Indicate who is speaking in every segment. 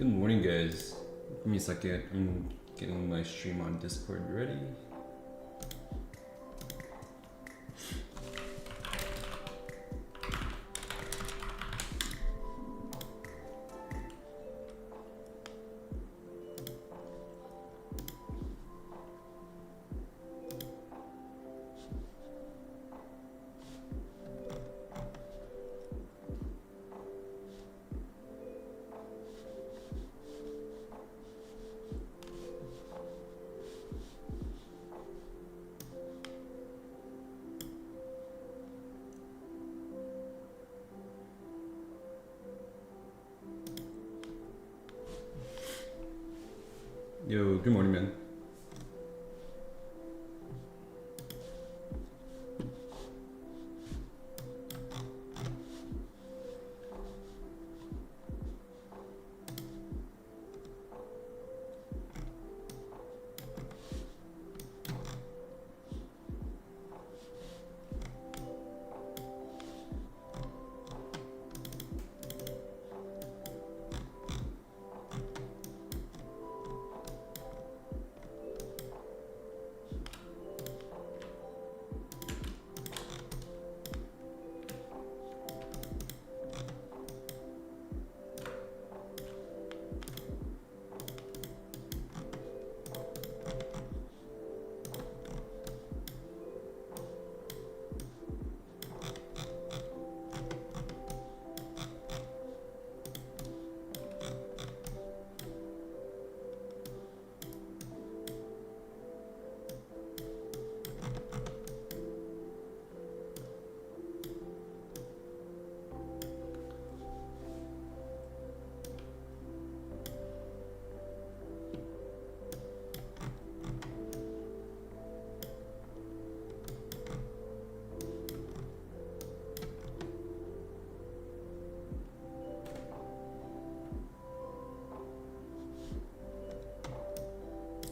Speaker 1: Good morning, guys. Give me a second. I'm getting my stream on Discord ready. Yo, good morning, man.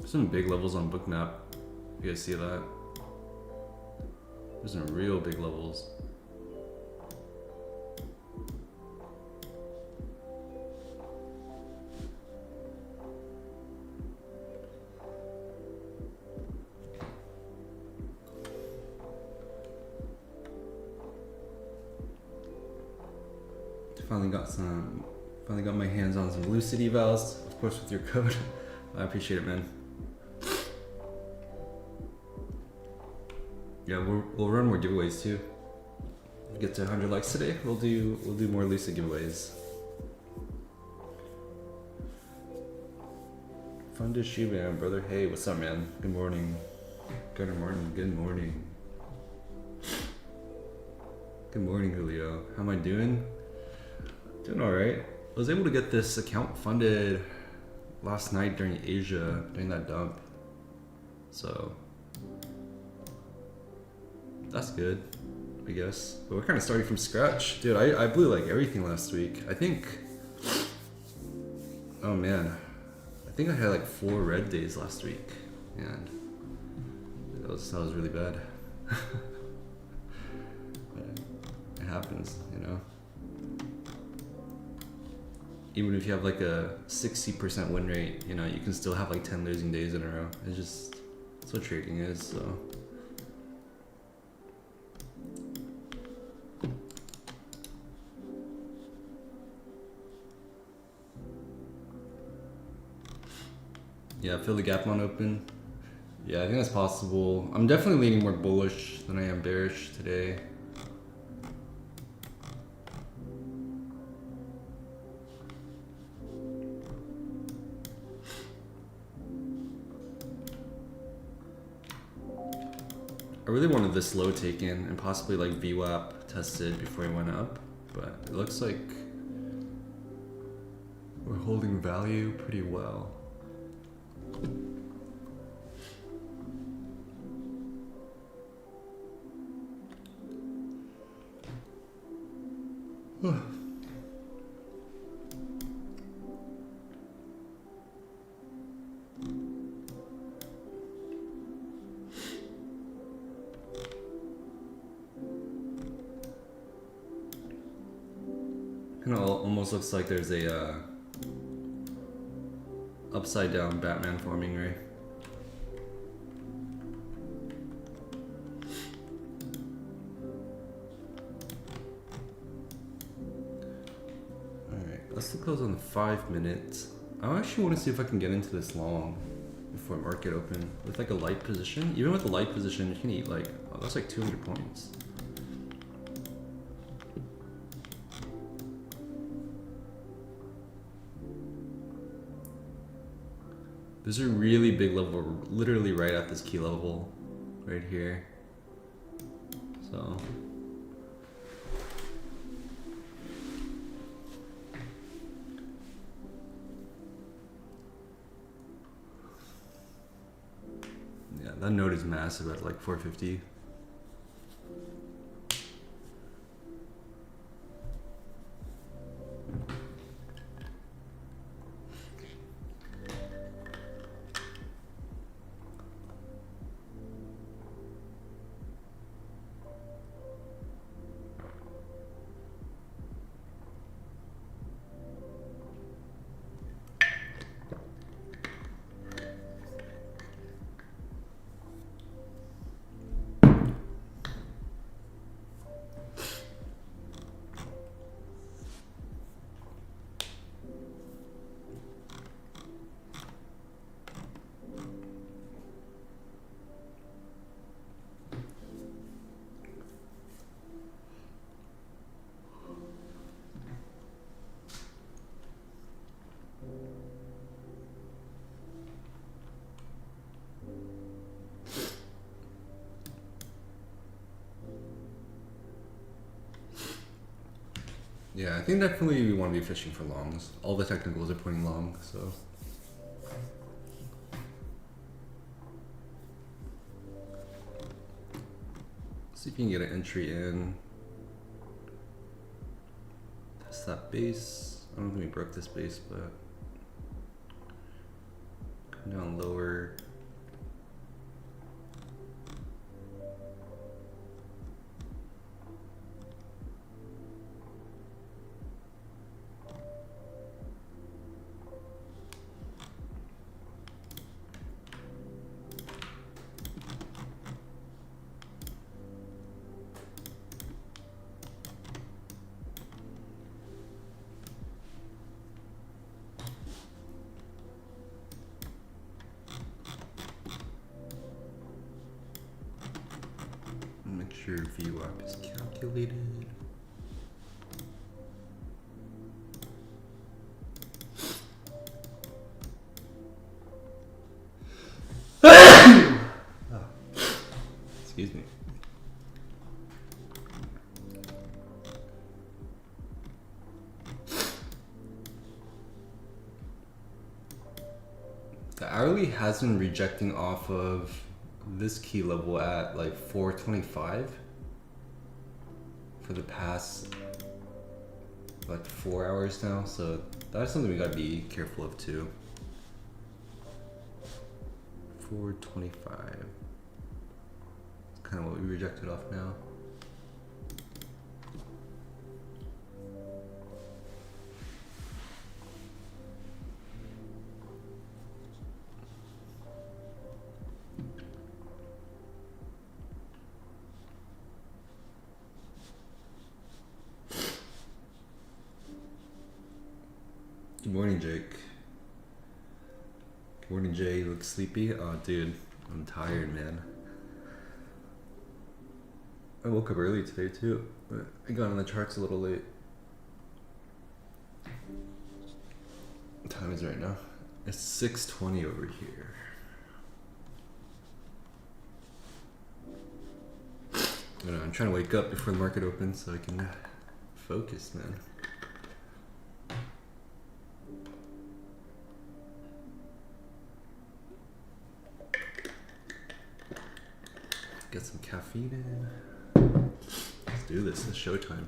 Speaker 1: Some big levels on Bookmap. You guys see that? There's some real big levels. Finally got my hands on some Lucid evals, of course with your code. I appreciate it, man. Yeah, we'll run more giveaways too. If we get to 100 likes today, we'll do more Lucid giveaways. Fun to shoot, man, brother. Hey, what's up, man? Good morning. Good morning. Good morning. Good morning, Julio. How am I doing? Doing all right. I was able to get this account funded last night during Asia, during that dump. So that's good, I guess. But we're kind of starting from scratch. Dude, I blew like everything last week. I think, oh man, I think I had like 4 red days last week. And that was really bad. But it happens, you know? Even if you have like a 60% win rate, you know, you can still have like 10 losing days in a row. It's just, that's what trading is, so. Yeah, fill the gap on open. Yeah, I think that's possible. I'm definitely leaning more bullish than I am bearish today. I really wanted this low taken and possibly like VWAP tested before it went up, but it looks like we're holding value pretty well. Kind of almost looks like there's a upside down Batman forming, right? Alright, let's close on the 5 minutes. I actually want to see if I can get into this long before market open with like a light position. Even with a light position, you can eat like, oh, that's like 200 points. There's a really big level, literally right at this key level, right here. So. Yeah, that node is massive at like 450. Yeah, I think definitely we want to be fishing for longs. All the technicals are pointing long, so. See if you can get an entry in. Test that base. I don't think we broke this base, but come down lower. Make sure VWAP is calculated. Oh. Excuse me. The hourly has been rejecting off of this key level at like 425 for the past like 4 hours now, so that's something we gotta be careful of too. 425. It's kind of what we rejected off now. Good morning, Jake. Good morning, Jay. You look sleepy? Oh, dude, I'm tired, man. I woke up early today, too, but I got on the charts a little late. What time is it right now? It's 6:20 over here. I'm trying to wake up before the market opens so I can focus, man. Get some caffeine in. Let's do this. It's showtime.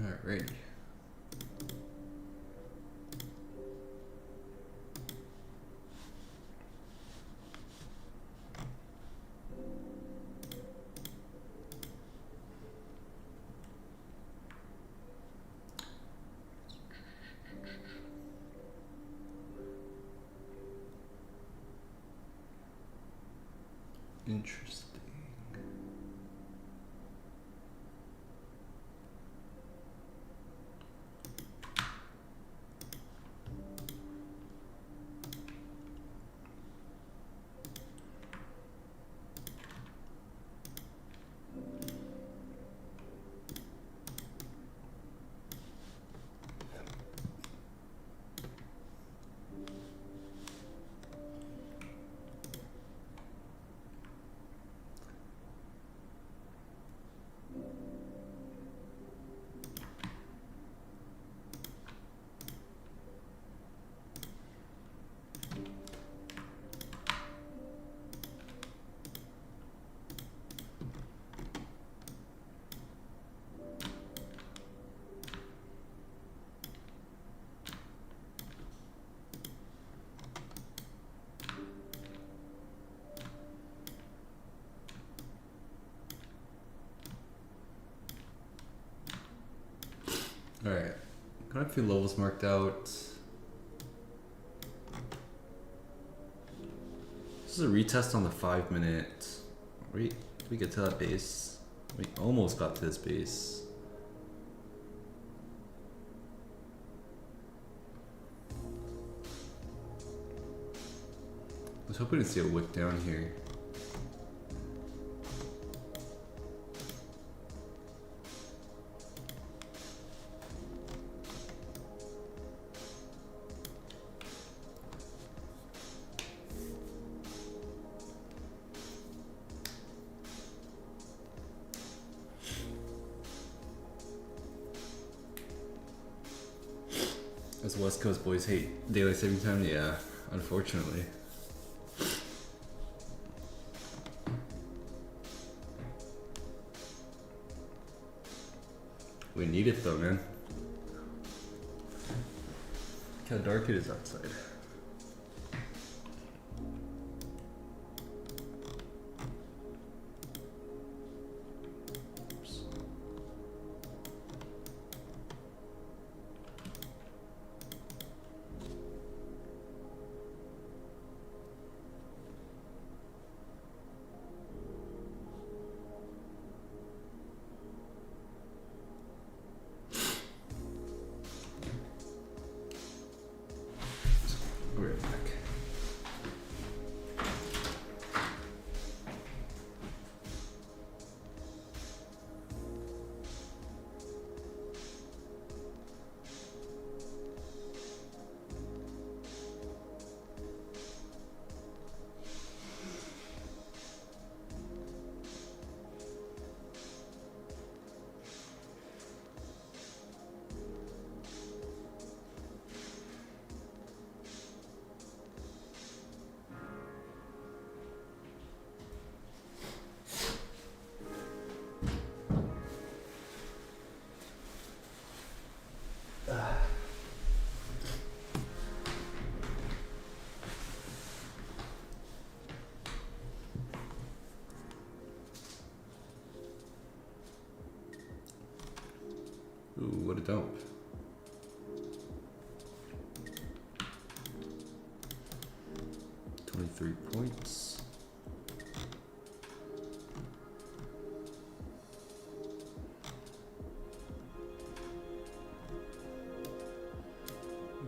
Speaker 1: Alrighty. Interesting. Alright, got a few levels marked out. This is a retest on the 5 minute. Wait, did we get to that base? We almost got to this base. I was hoping to see a wick down here. As West Coast boys hate daylight saving time, yeah, unfortunately. We need it though, man. Look how dark it is outside. Ooh, what a dump. $23 points.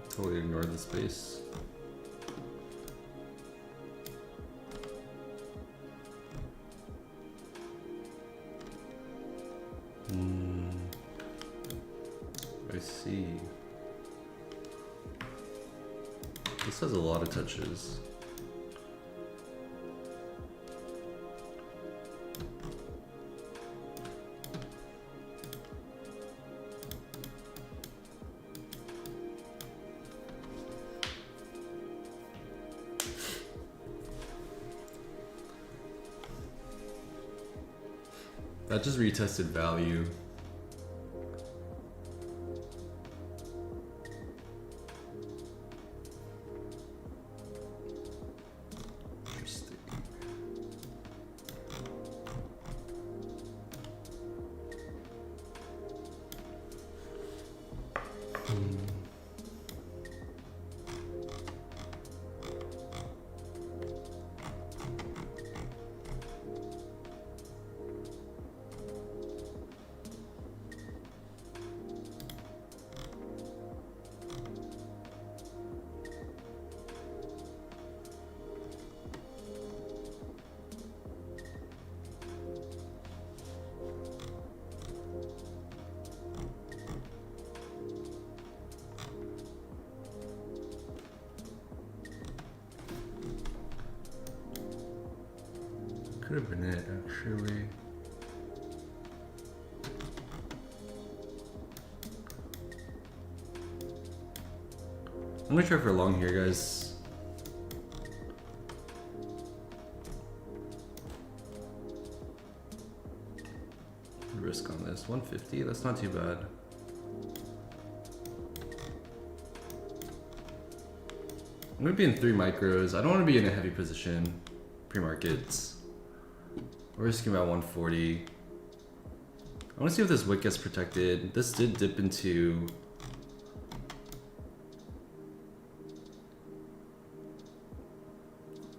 Speaker 1: Totally ignore the space. I see. This has a lot of touches. That just retested value. Interesting. could have been it actually. I'm gonna try for long here, guys. Risk on this 150. That's not too bad. I'm gonna be in 3 micros. I don't want to be in a heavy position pre-markets. We're risking about 140. I want to see if this wick gets protected. This did dip into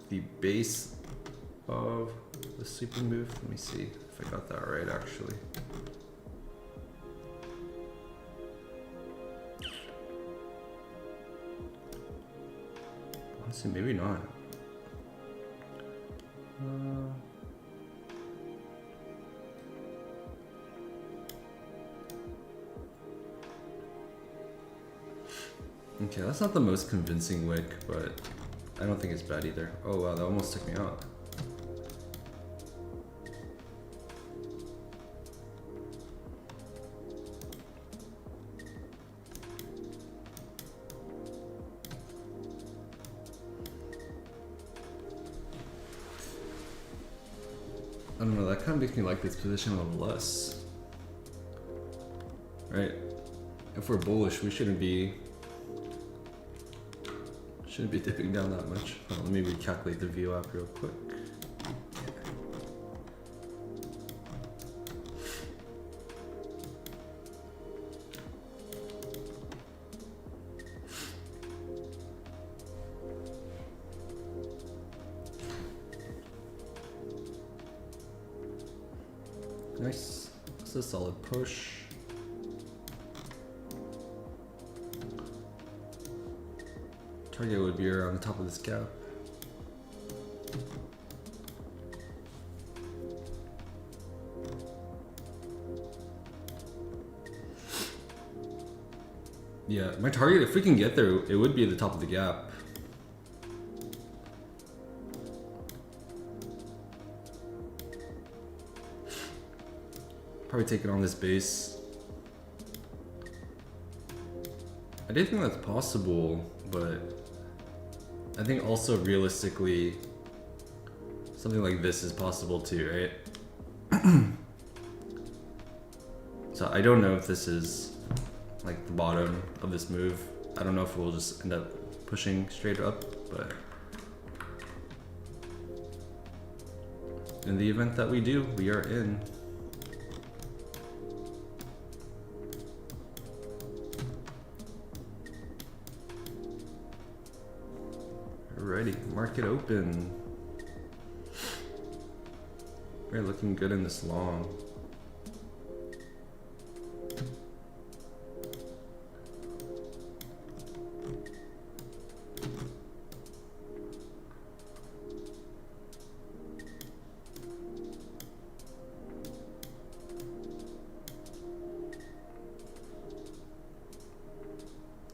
Speaker 1: the base of the sweeping move. Let me see if I got that right actually. Honestly, maybe not. Okay, that's not the most convincing wick, but I don't think it's bad either. Oh wow, that almost took me out. I don't know, that kind of makes me like this position a little less. Right? If we're bullish, we shouldn't be dipping down that much. Hold on, let me recalculate the VWAP real quick. Nice. This is a solid push. Target would be around the top of this gap. Yeah, my target, if we can get there, it would be at the top of the gap. Probably take it on this base. I do think that's possible, but I think also realistically, something like this is possible too, right? So I don't know if this is like the bottom of this move. I don't know if we'll just end up pushing straight up, but in the event that we do, we are in. Alrighty, market open. We're looking good in this long.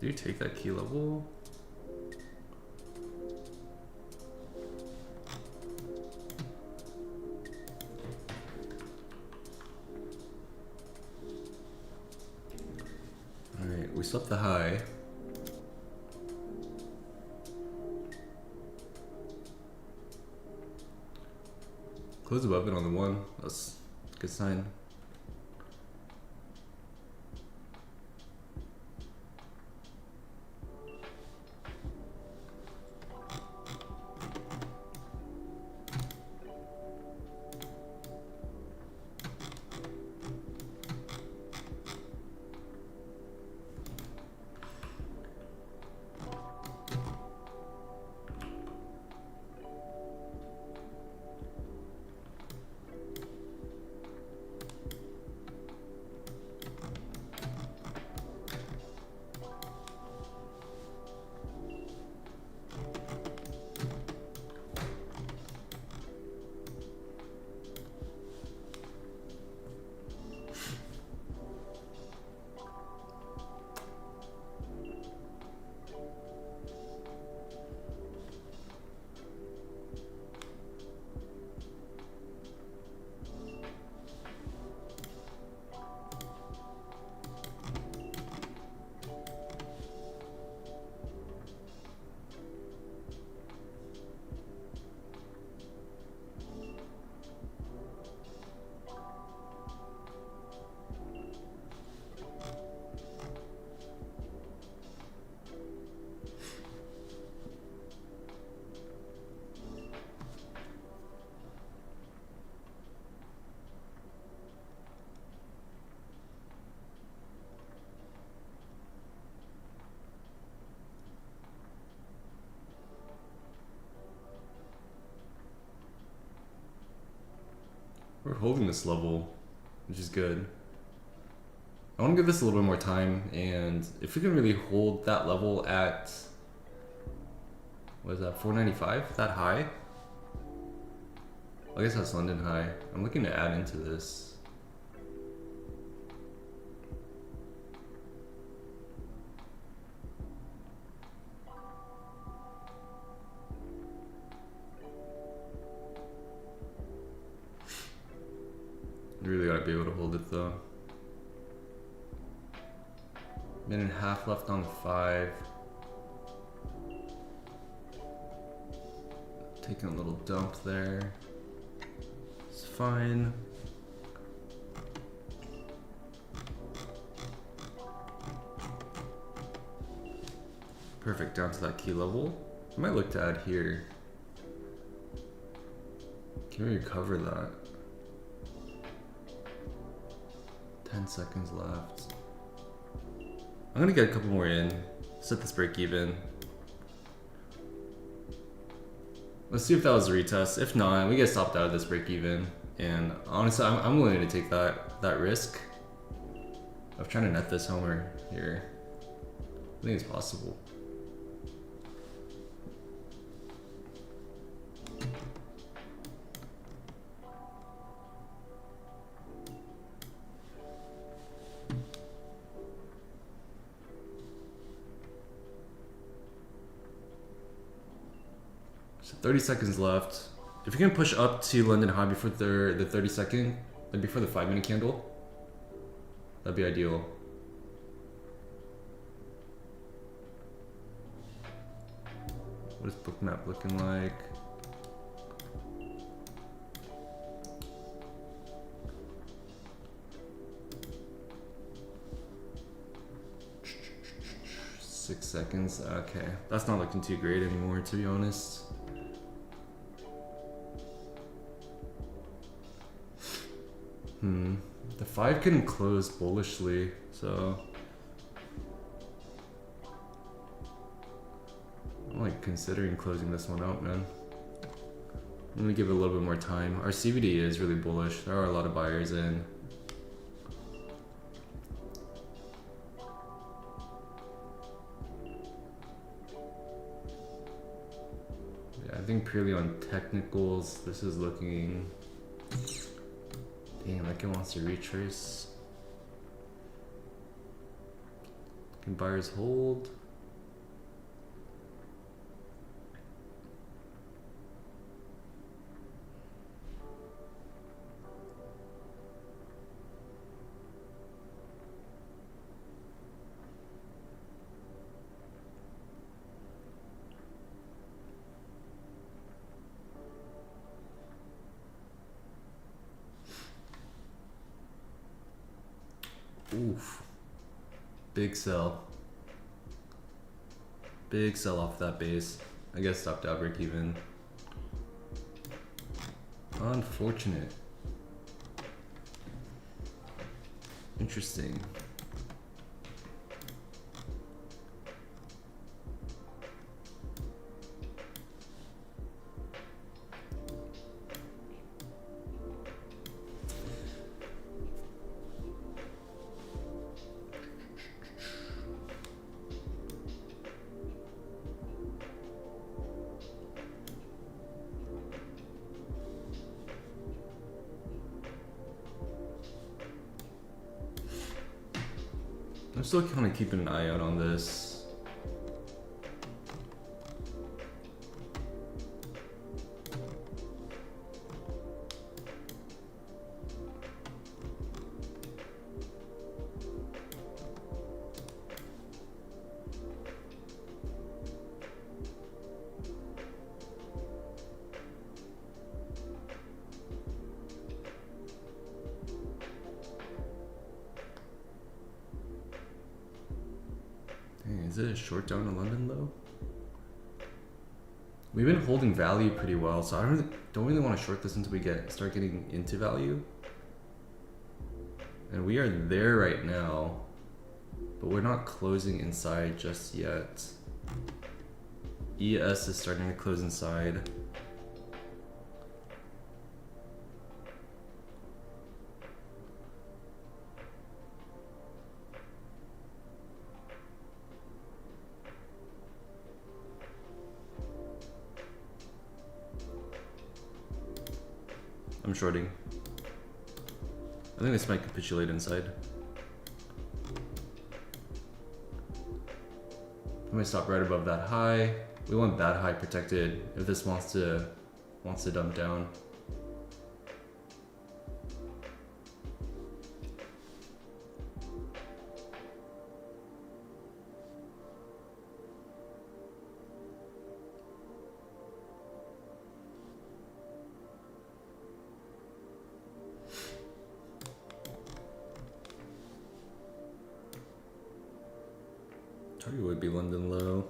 Speaker 1: Do you take that key level? Alright, we swept the high. Close above it on the 1. That's a good sign. We're holding this level, which is good. I want to give this a little bit more time, and if we can really hold that level at, what is that, 495? That high? I guess that's London high. I'm looking to add into this. You really gotta be able to hold it though. Minute and a half left on the 5. Taking a little dump there. It's fine. Perfect, down to that key level. I might look to add here. Can we recover that? 10 seconds left. I'm gonna get a couple more in, set this break even. Let's see if that was a retest. If not, we get stopped out of this break even. And honestly, I'm willing to take that risk of trying to net this homer here. I think it's possible. So 30 seconds left. If you can push up to London high before the 30 second, like before the 5-minute candle, that'd be ideal. What is bookmap looking like? Six seconds. Okay, that's not looking too great anymore, to be honest. The 5 can close bullishly, so I'm like considering closing this one out, man. I'm gonna give it a little bit more time. Our CVD is really bullish. There are a lot of buyers in. Yeah, I think purely on technicals, this is looking. Damn, that guy wants to retrace. Can buyers hold? Oof. Big sell. Big sell off that base. I guess stopped out break even. Unfortunate. Interesting. I'm still kind of keeping an eye out on this. Is it a short down in London though? We've been holding value pretty well, so I don't really want to short this until we start getting into value. And we are there right now, but we're not closing inside just yet. ES is starting to close inside. I'm shorting. I think this might capitulate inside. I might stop right above that high. We want that high protected if this wants to dump down. Target would be London low.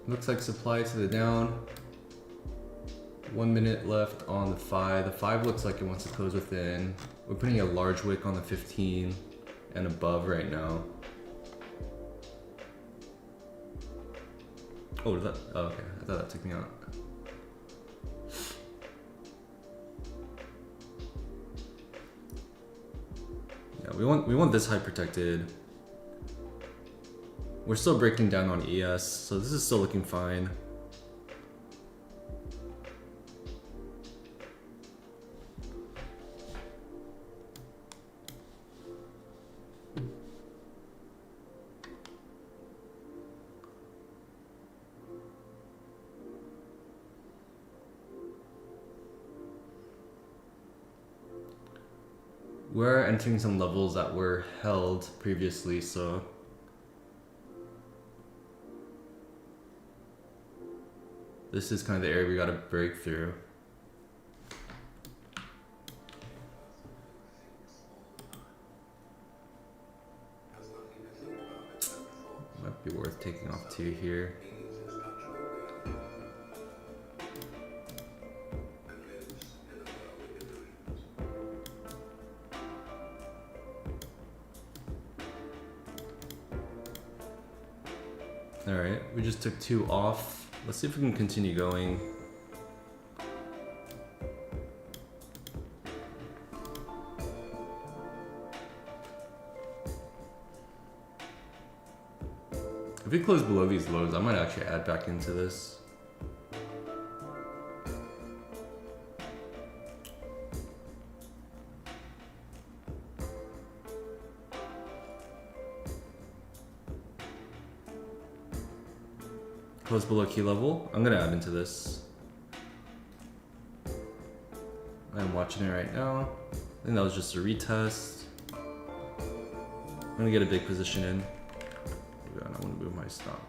Speaker 1: Looks like supply to the down. 1 minute left on the 5. The 5 looks like it wants to close within. We're putting a large wick on the 15 and above right now. Oh, did that? Oh, okay. I thought that took me out. Yeah, we want this high protected. We're still breaking down on ES, so this is still looking fine. We're entering some levels that were held previously, so this is kind of the area we gotta break through. Might be worth taking off 2 here. Alright, we just took 2 off. Let's see if we can continue going. If we close below these lows, I might actually add back into this. Close below key level. I'm gonna add into this. I'm watching it right now. I think that was just a retest. I'm gonna get a big position in. I want to move my stop.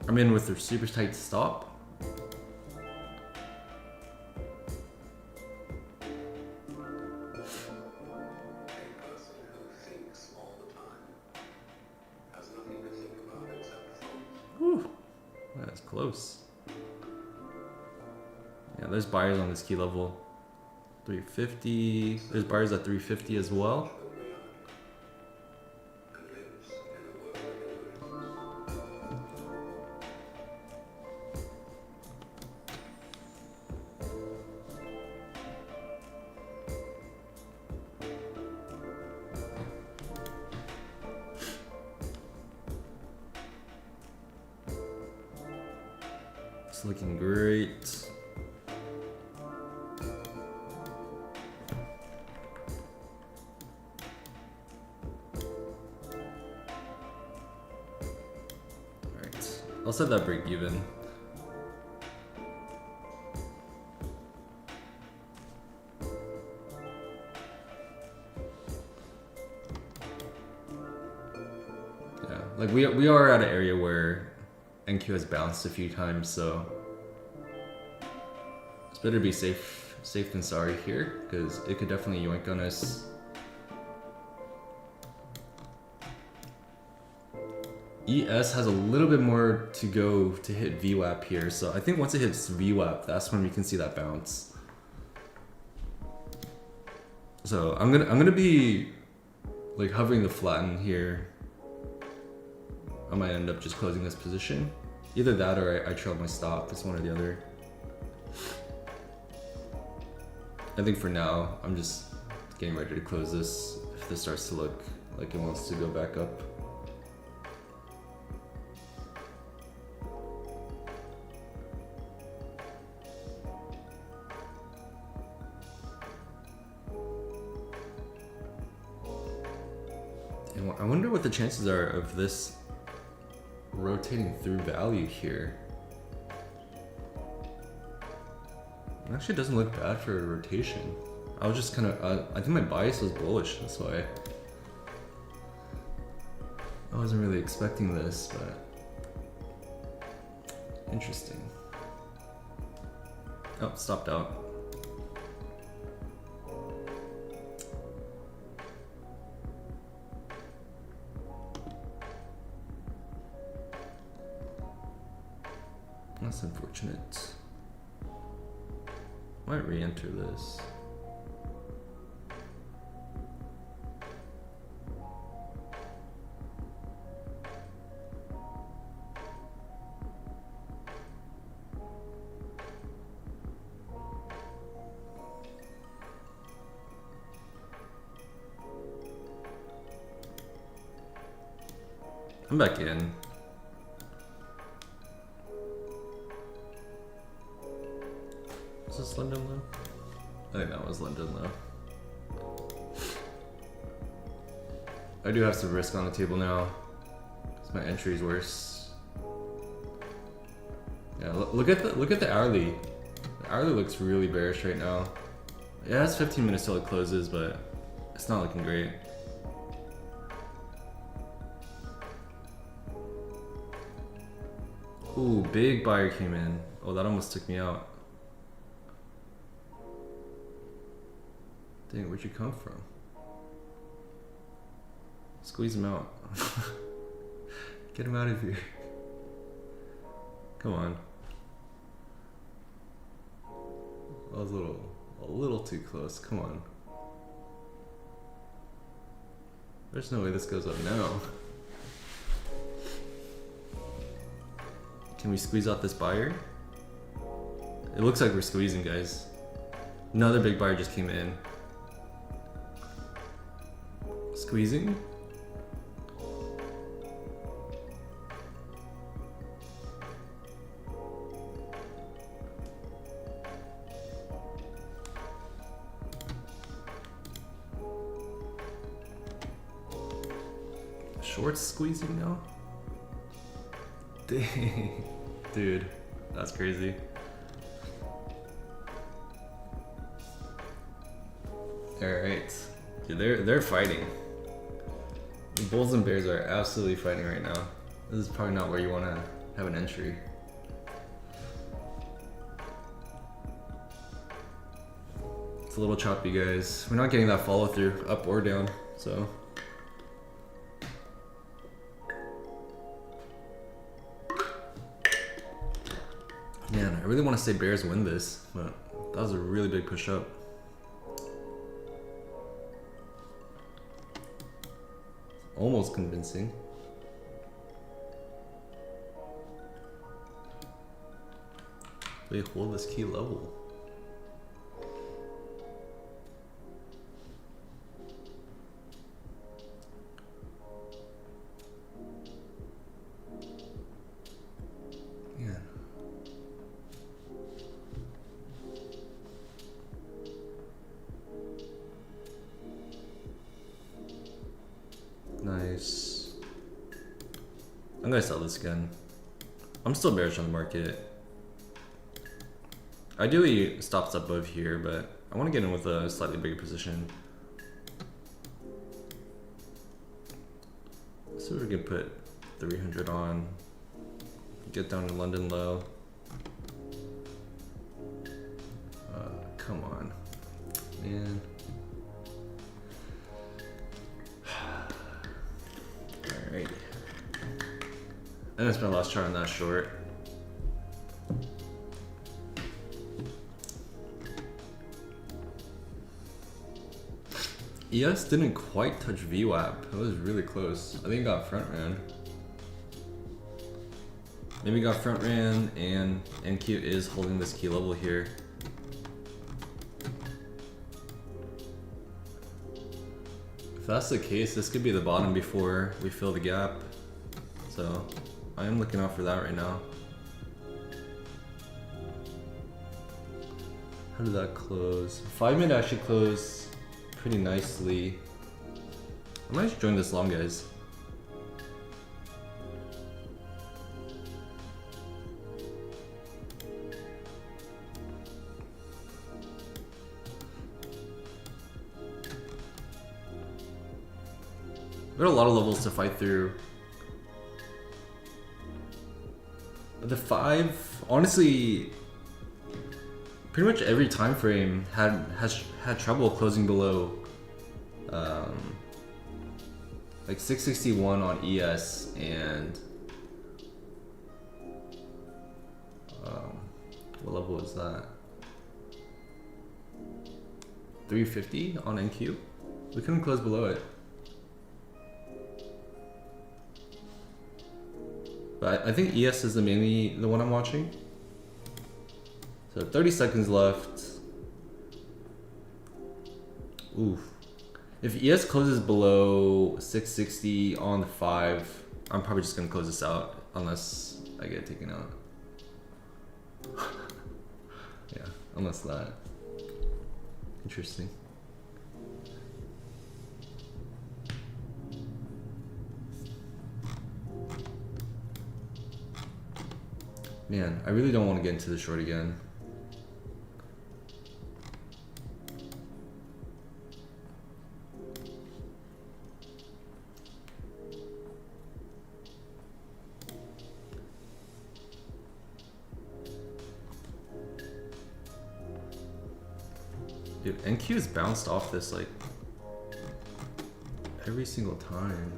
Speaker 1: I'm in with a super tight stop. That's close. Yeah, there's buyers on this key level. 350. There's buyers at 350 as well. It's looking great. Alright, I'll set that break even. Yeah, like we are at an area where NQ has bounced a few times, so it's better to be safe than sorry here, because it could definitely yoink on us. ES has a little bit more to go to hit VWAP here, so I think once it hits VWAP, that's when we can see that bounce. So I'm gonna be like hovering the flatten here. I might end up just closing this position. Either that or I trailed my stop. It's one or the other. I think for now, I'm just getting ready to close this if this starts to look like it wants to go back up. And I wonder what the chances are of this rotating through value here. It actually doesn't look bad for a rotation. I was just kind of, I think my bias was bullish, that's why. I wasn't really expecting this, but interesting. Oh, stopped out. That's unfortunate. Might re-enter this. I'm back in. Is this London low? I think that was London low. I do have some risk on the table now, because my entry is worse. Yeah, look at the hourly. The hourly looks really bearish right now. It has 15 minutes till it closes, but it's not looking great. Ooh, big buyer came in. Oh, that almost took me out. Dang, where'd you come from? Squeeze him out. Get him out of here. Come on. That was a little too close. Come on. There's no way this goes up now. Can we squeeze out this buyer? It looks like we're squeezing, guys. Another big buyer just came in. Squeezing? Shorts squeezing now? Dang. Dude, that's crazy. Alright. Dude, they're fighting. The bulls and bears are absolutely fighting right now. This is probably not where you want to have an entry. It's a little choppy, guys. We're not getting that follow through, up or down, so. Man, I really want to say bears win this, but that was a really big push up. Almost convincing. They hold this key level. Man. Nice. I'm gonna sell this again. I'm still bearish on the market. Ideally stops above here, but I want to get in with a slightly bigger position. So we can put 300 on, get down to London low. Come on, man. Alrighty. And that's my last chart on that short. ES didn't quite touch VWAP. It was really close. I think it got front ran. Maybe got front ran, and NQ is holding this key level here. If that's the case, this could be the bottom before we fill the gap. So I am looking out for that right now. How did that close? 5 minute actually closed pretty nicely. I might just join this long, guys. There are a lot of levels to fight through. The 5, honestly, pretty much every time frame has had trouble closing below like 661 on ES and what level is that? 350 on NQ. We couldn't close below it. But I think ES is mainly the one I'm watching. So 30 seconds left. Oof. If ES closes below 660 on the 5, I'm probably just gonna close this out unless I get taken out. Yeah, unless that. Interesting. Man, I really don't want to get into the short again. Dude, NQ has bounced off this like every single time.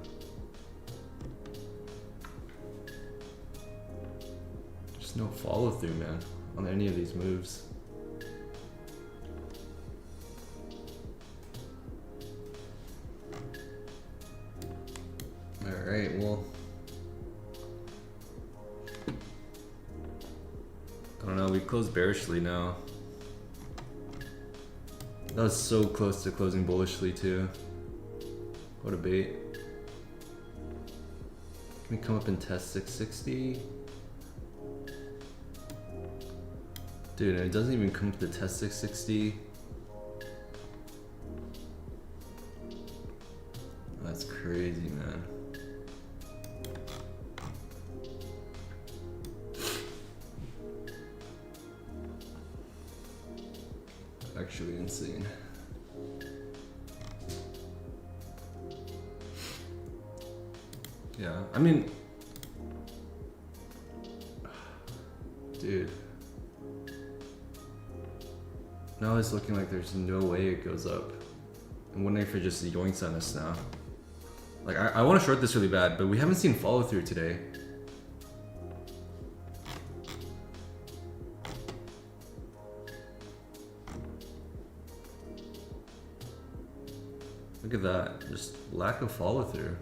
Speaker 1: Just no follow through, man, on any of these moves. Alright, well, I don't know, we closed bearishly now. That was so close to closing bullishly too. What a bait. Can we come up and test 660? Dude, and it doesn't even come to test 660. That's crazy, man. Actually insane. Yeah, I mean, dude, now it's looking like there's no way it goes up. I'm wondering if it just yoinks on us now. Like, I want to short this really bad, but we haven't seen follow through today. Look at that, just lack of follow through.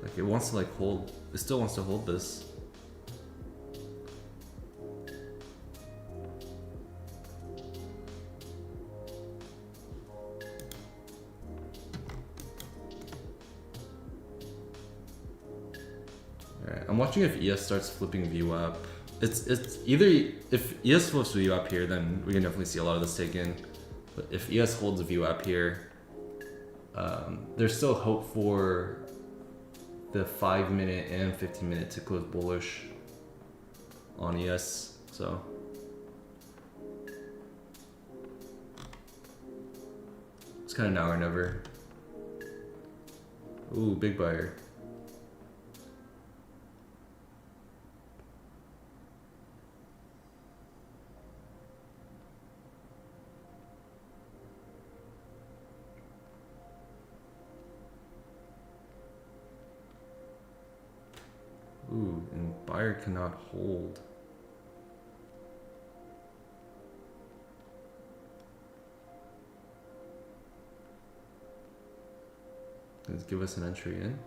Speaker 1: Like, it wants to like hold, it still wants to hold this. Alright, I'm watching if ES starts flipping VWAP. It's either, if ES flips VWAP here, then we can definitely see a lot of this taken. But if ES holds a VWAP here, there's still hope for the 5 minute and 15 minute to close bullish on ES. So it's kind of now or never. Ooh, big buyer. Ooh, and buyer cannot hold. Let's give us an entry in.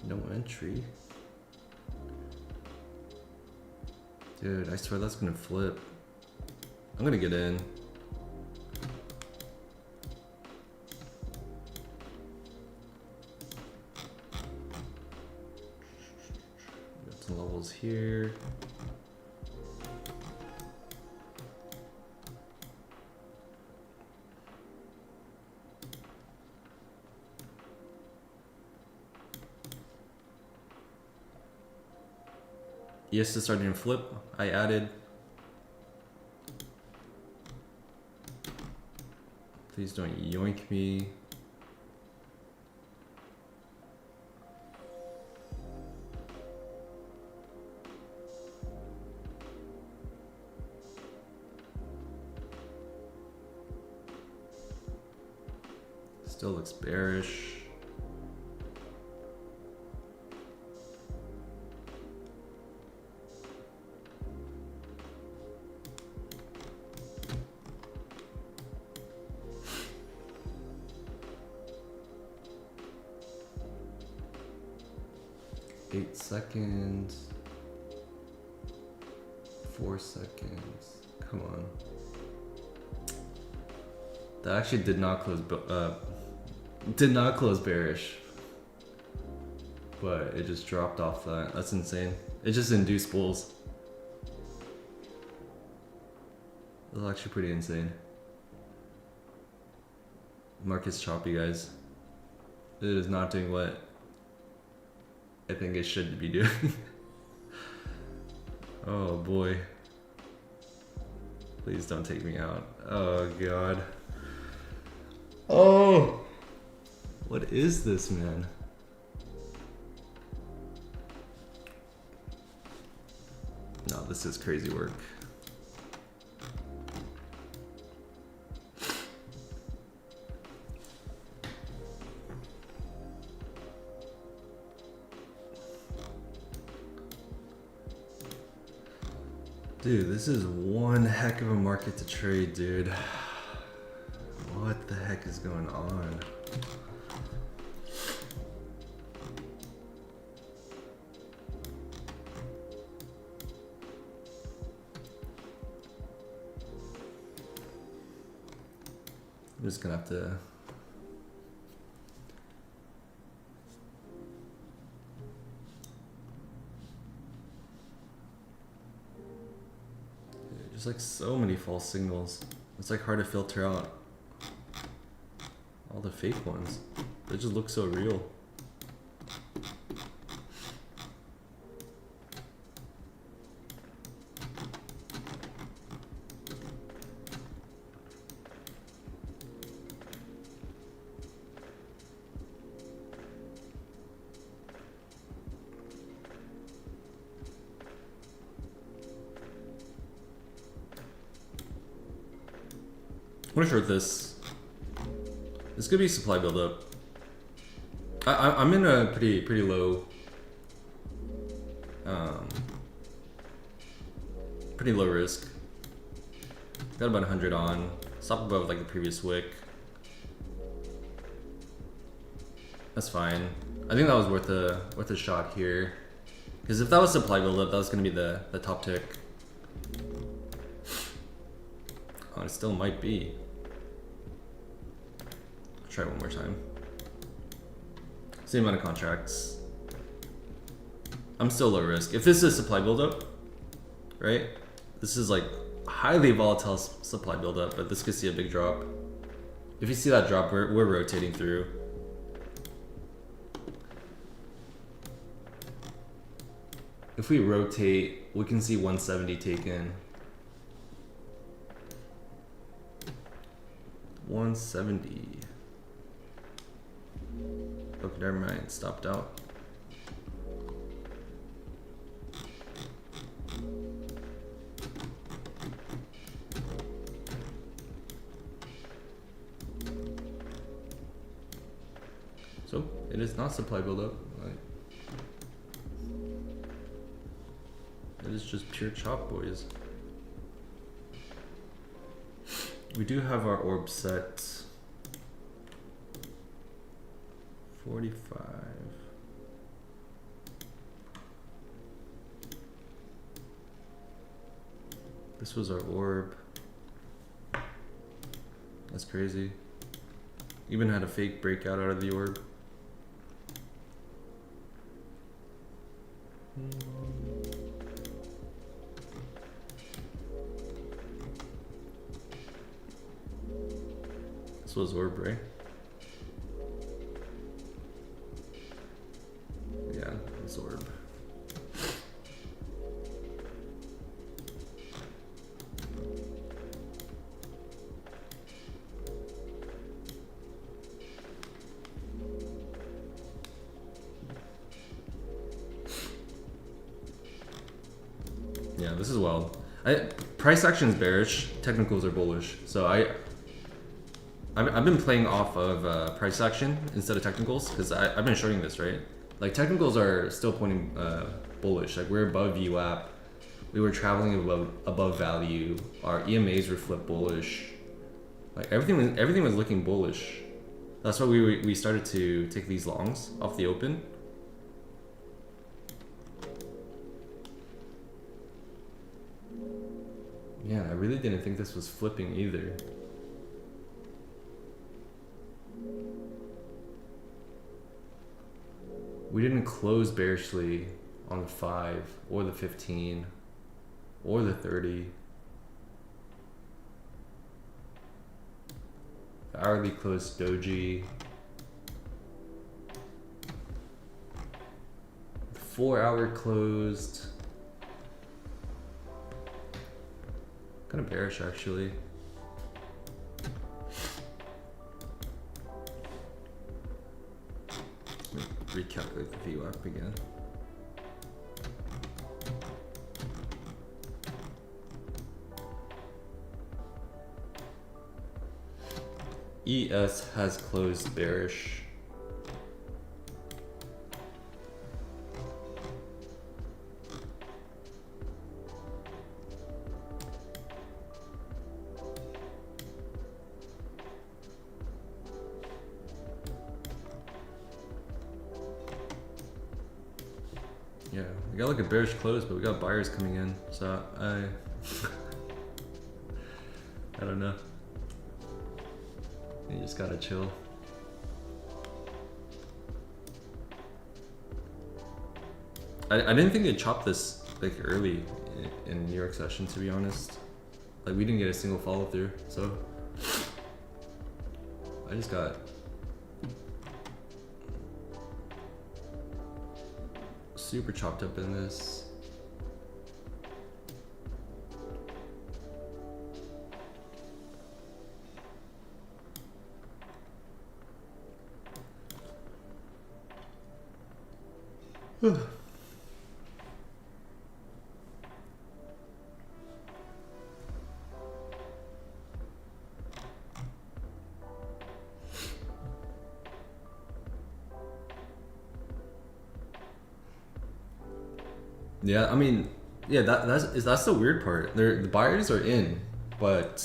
Speaker 1: No entry. Dude, I swear that's gonna flip. I'm gonna get in. Got some levels here. Yes, it's starting to flip. I added. Please don't yoink me. Still looks bearish. Eight seconds. 4 seconds. Come on. That actually did not close bearish, but it just dropped off that. That's insane. It just induced bulls. That's actually pretty insane. Market's choppy, guys. It is not doing what I think it should be doing. Oh boy. Please don't take me out. Oh god. Oh! What is this, man? No, this is crazy work. Dude, this is one heck of a market to trade, dude. What the heck is going on? I'm just gonna have to there's like so many false signals. It's like hard to filter out all the fake ones. They just look so real. I'm gonna short this. This could be supply buildup. I'm in a pretty low, pretty low risk. Got about 100 on. Stop above like the previous wick. That's fine. I think that was worth a shot here. Because if that was supply buildup, that was gonna be the top tick. Oh, it still might be. Try one more time. Same amount of contracts. I'm still low risk. If this is supply buildup, right? This is like highly volatile supply buildup, but this could see a big drop. If you see that drop, we're rotating through. If we rotate, we can see 170 taken. 170. Okay, never mind, stopped out. So it is not supply buildup. It is just pure chop, boys. We do have our orb set. 45. This was our orb. That's crazy. Even had a fake breakout out of the orb. This was orb, right? Yeah, it's orb. Yeah, this is wild. Price action is bearish, technicals are bullish. So I've been playing off of price action instead of technicals because I've been shorting this, right? Like technicals are still pointing bullish. Like we're above VWAP, we were traveling above value. Our EMAs were flipped bullish. Like everything was looking bullish. That's why we started to take these longs off the open. Yeah, I really didn't think this was flipping either. We didn't close bearishly on the 5 or the 15 or the 30. The hourly closed doji. The 4-hour closed. Kind of bearish actually. Recalculate the VWAP again. ES has closed bearish. Yeah, we got like a bearish close, but we got buyers coming in, so I don't know. You just gotta chill. I didn't think they'd chop this like early in New York session, to be honest. Like we didn't get a single follow through, so I just got super chopped up in this. Yeah, I mean, yeah, that's the weird part. The buyers are in, but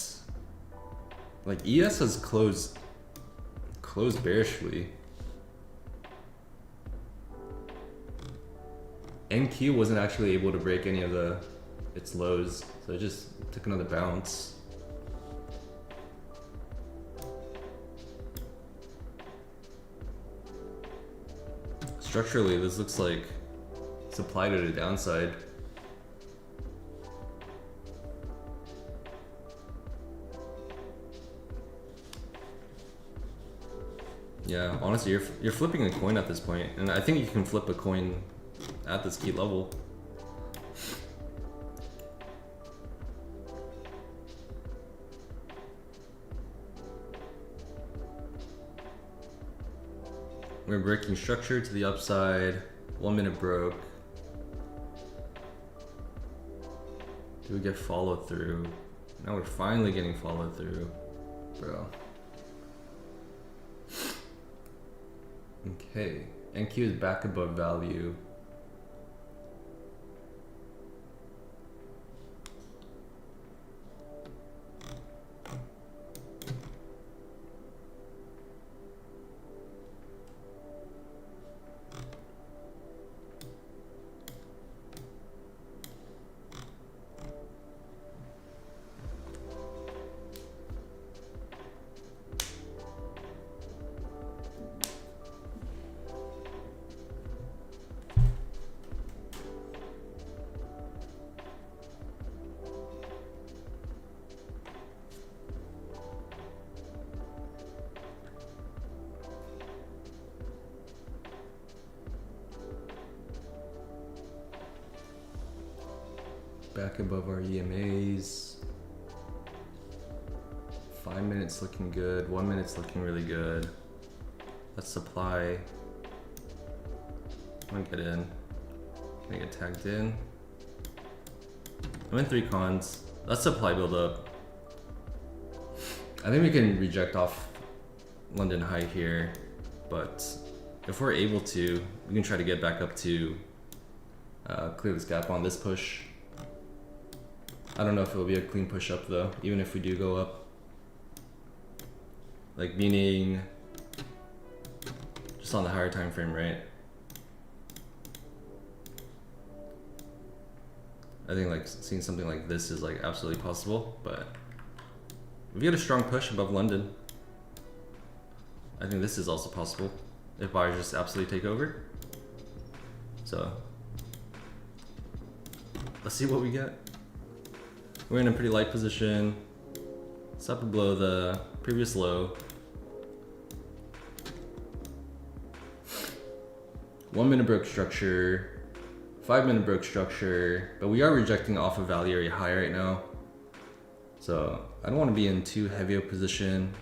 Speaker 1: like ES has closed bearishly. NQ wasn't actually able to break any of its lows, so it just took another bounce. Structurally, this looks like supply to the downside. Yeah, honestly, you're flipping a coin at this point, and I think you can flip a coin at this key level. We're breaking structure to the upside. 1 minute broke. Do we get follow through? Now we're finally getting follow through, bro. Okay, NQ is back above value. Back above our EMAs. 5 minutes looking good. 1 minute's looking really good. Let's supply. I'm gonna get in. I'm gonna get tagged in. I'm in 3 cons. Let's supply build up. I think we can reject off London high here, but if we're able to, we can try to get back up to clear this gap on this push. I don't know if it'll be a clean push up though, even if we do go up. Like meaning just on the higher time frame, right? I think like seeing something like this is like absolutely possible, but if you get a strong push above London, I think this is also possible if buyers just absolutely take over. So let's see what we get. We're in a pretty light position. It's up below the previous low. 1 minute broke structure, 5 minute broke structure, but we are rejecting off of value area high right now. So I don't want to be in too heavy a position.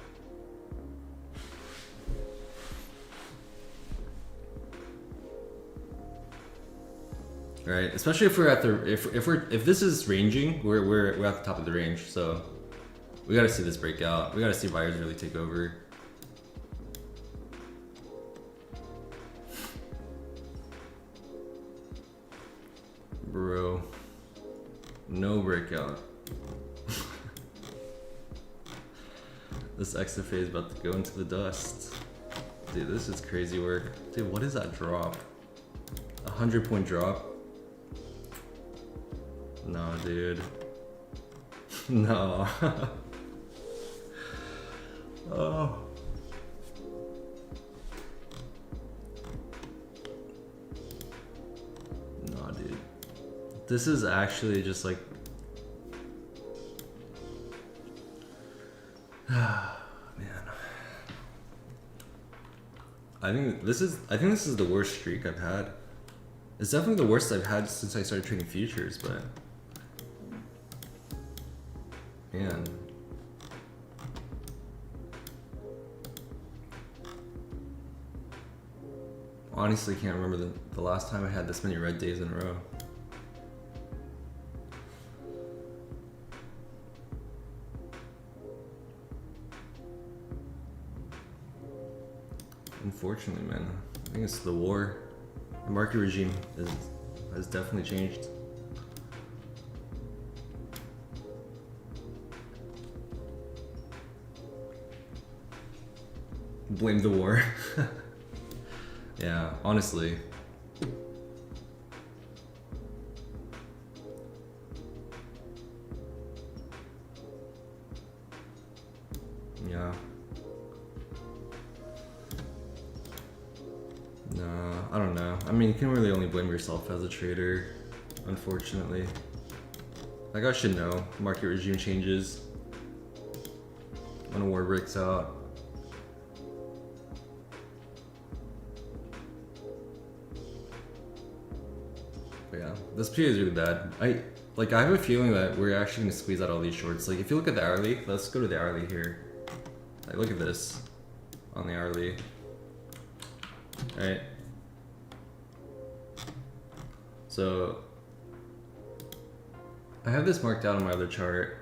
Speaker 1: Right, especially if we're at the if this is ranging, we're at the top of the range, so we gotta see this breakout. We gotta see buyers really take over. Bro, no breakout. This exit phase about to go into the dust. Dude, this is crazy work. Dude, what is that drop? 100-point drop? No, dude. No. Oh. No, dude. This is actually just like... Man. I think this is the worst streak I've had. It's definitely the worst I've had since I started trading futures, but... Man. Honestly, can't remember the last time I had this many red days in a row. Unfortunately, man. I think it's the war. The market regime has definitely changed. Blame the war. Yeah, honestly. Yeah. No, I don't know. I mean, you can really only blame yourself as a trader, unfortunately. Like, I should know. Market regime changes when a war breaks out. But yeah, this PA is really bad. I have a feeling that we're actually gonna squeeze out all these shorts. Like, if you look at the hourly, let's go to the hourly here. Like, look at this on the hourly. Alright. So I have this marked out on my other chart.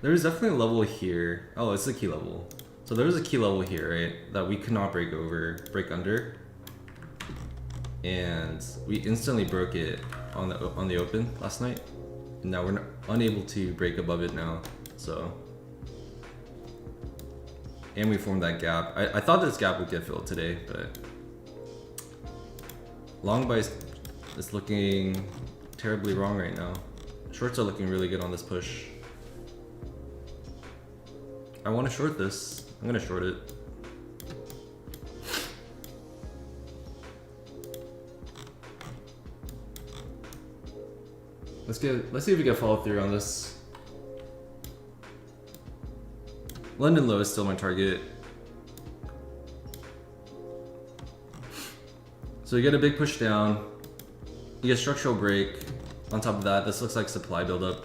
Speaker 1: There's definitely a level here. Oh, it's the key level. So there's a key level here, right? That we could not break under. And we instantly broke it on the open last night. And now we're unable to break above it now. So, and we formed that gap. I thought this gap would get filled today, but long buy is looking terribly wrong right now. Shorts are looking really good on this push. I want to short this. I'm gonna short it. Let's see if we get follow through on this. London low is still my target. So you get a big push down. You get structural break. On top of that, this looks like supply buildup.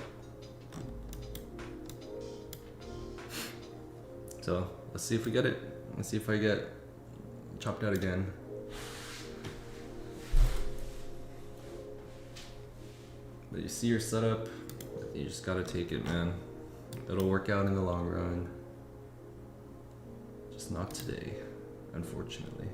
Speaker 1: So let's see if we get it. Let's see if I get chopped out again. But you see your setup, you just gotta take it, man. It'll work out in the long run. Just not today, unfortunately.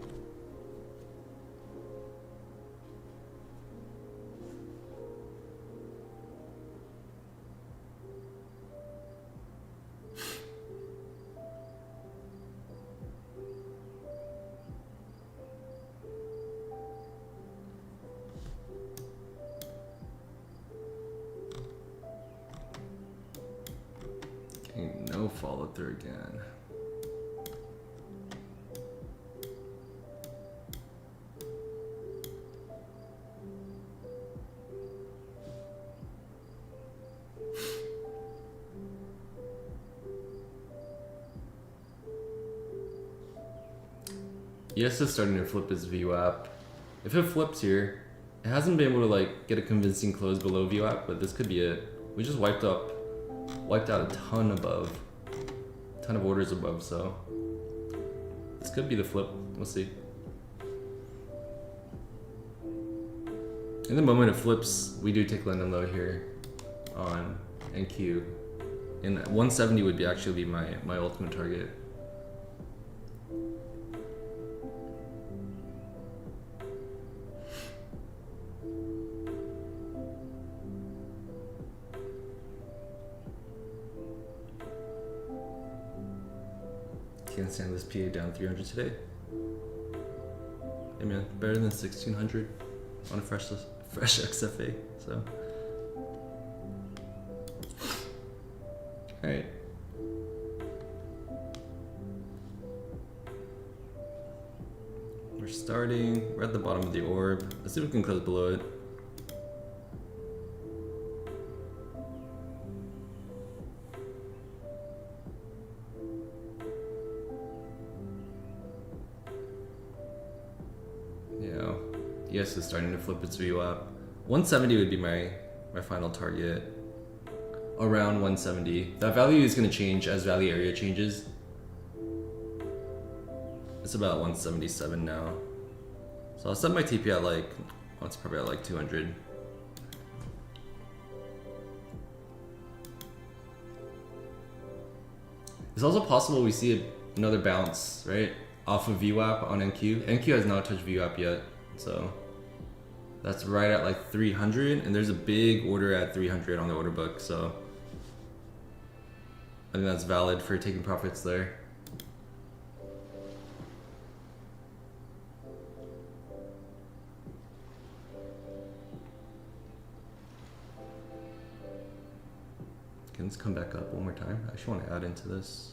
Speaker 1: No follow through again. ES is starting to flip its VWAP. If it flips here, it hasn't been able to like get a convincing close below VWAP, but this could be it. We just wiped out a ton above, ton of orders above, so this could be the flip. We'll see. In the moment it flips, we do take London low here on NQ, and 170 would actually be my ultimate target. Can't stand this PA down 300 today. Hey man, better than 1600 on a fresh XFA. So, all right. We're starting. We're at the bottom of the orb. Let's see if we can close below it. ES is starting to flip its VWAP. 170 would be my final target. Around 170. That value is going to change as value area changes. It's about 177 now. So I'll set my TP at like, well, it's probably at like 200. It's also possible we see another bounce, right? Off of VWAP on NQ. NQ has not touched VWAP yet, so that's right at like 300, and there's a big order at 300 on the order book, so I think that's valid for taking profits there. Can this come back up one more time? I actually want to add into this.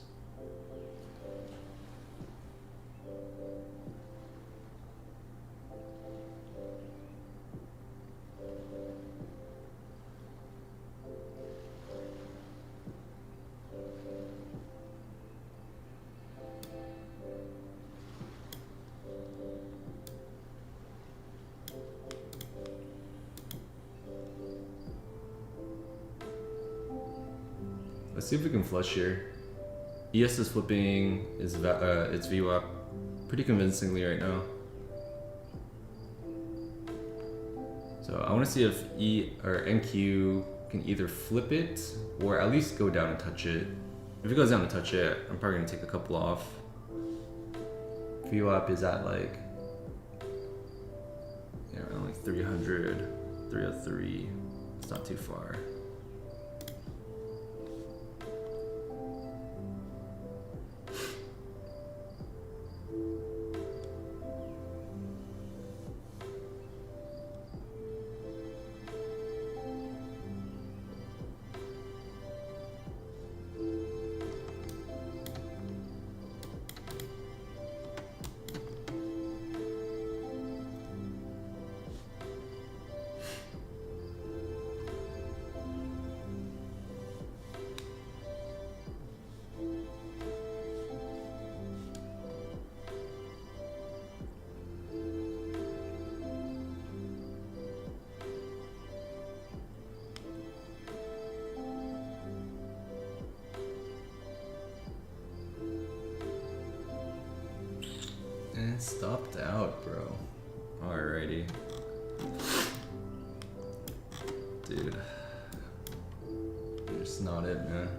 Speaker 1: Let's see if we can flush here. ES is flipping its VWAP pretty convincingly right now. So I want to see if E or NQ can either flip it or at least go down and touch it. If it goes down and touch it, I'm probably gonna take a couple off. VWAP is at like, yeah, around like 300, 303. It's not too far. And stopped out, bro. Alrighty. Dude. You're just not it, man.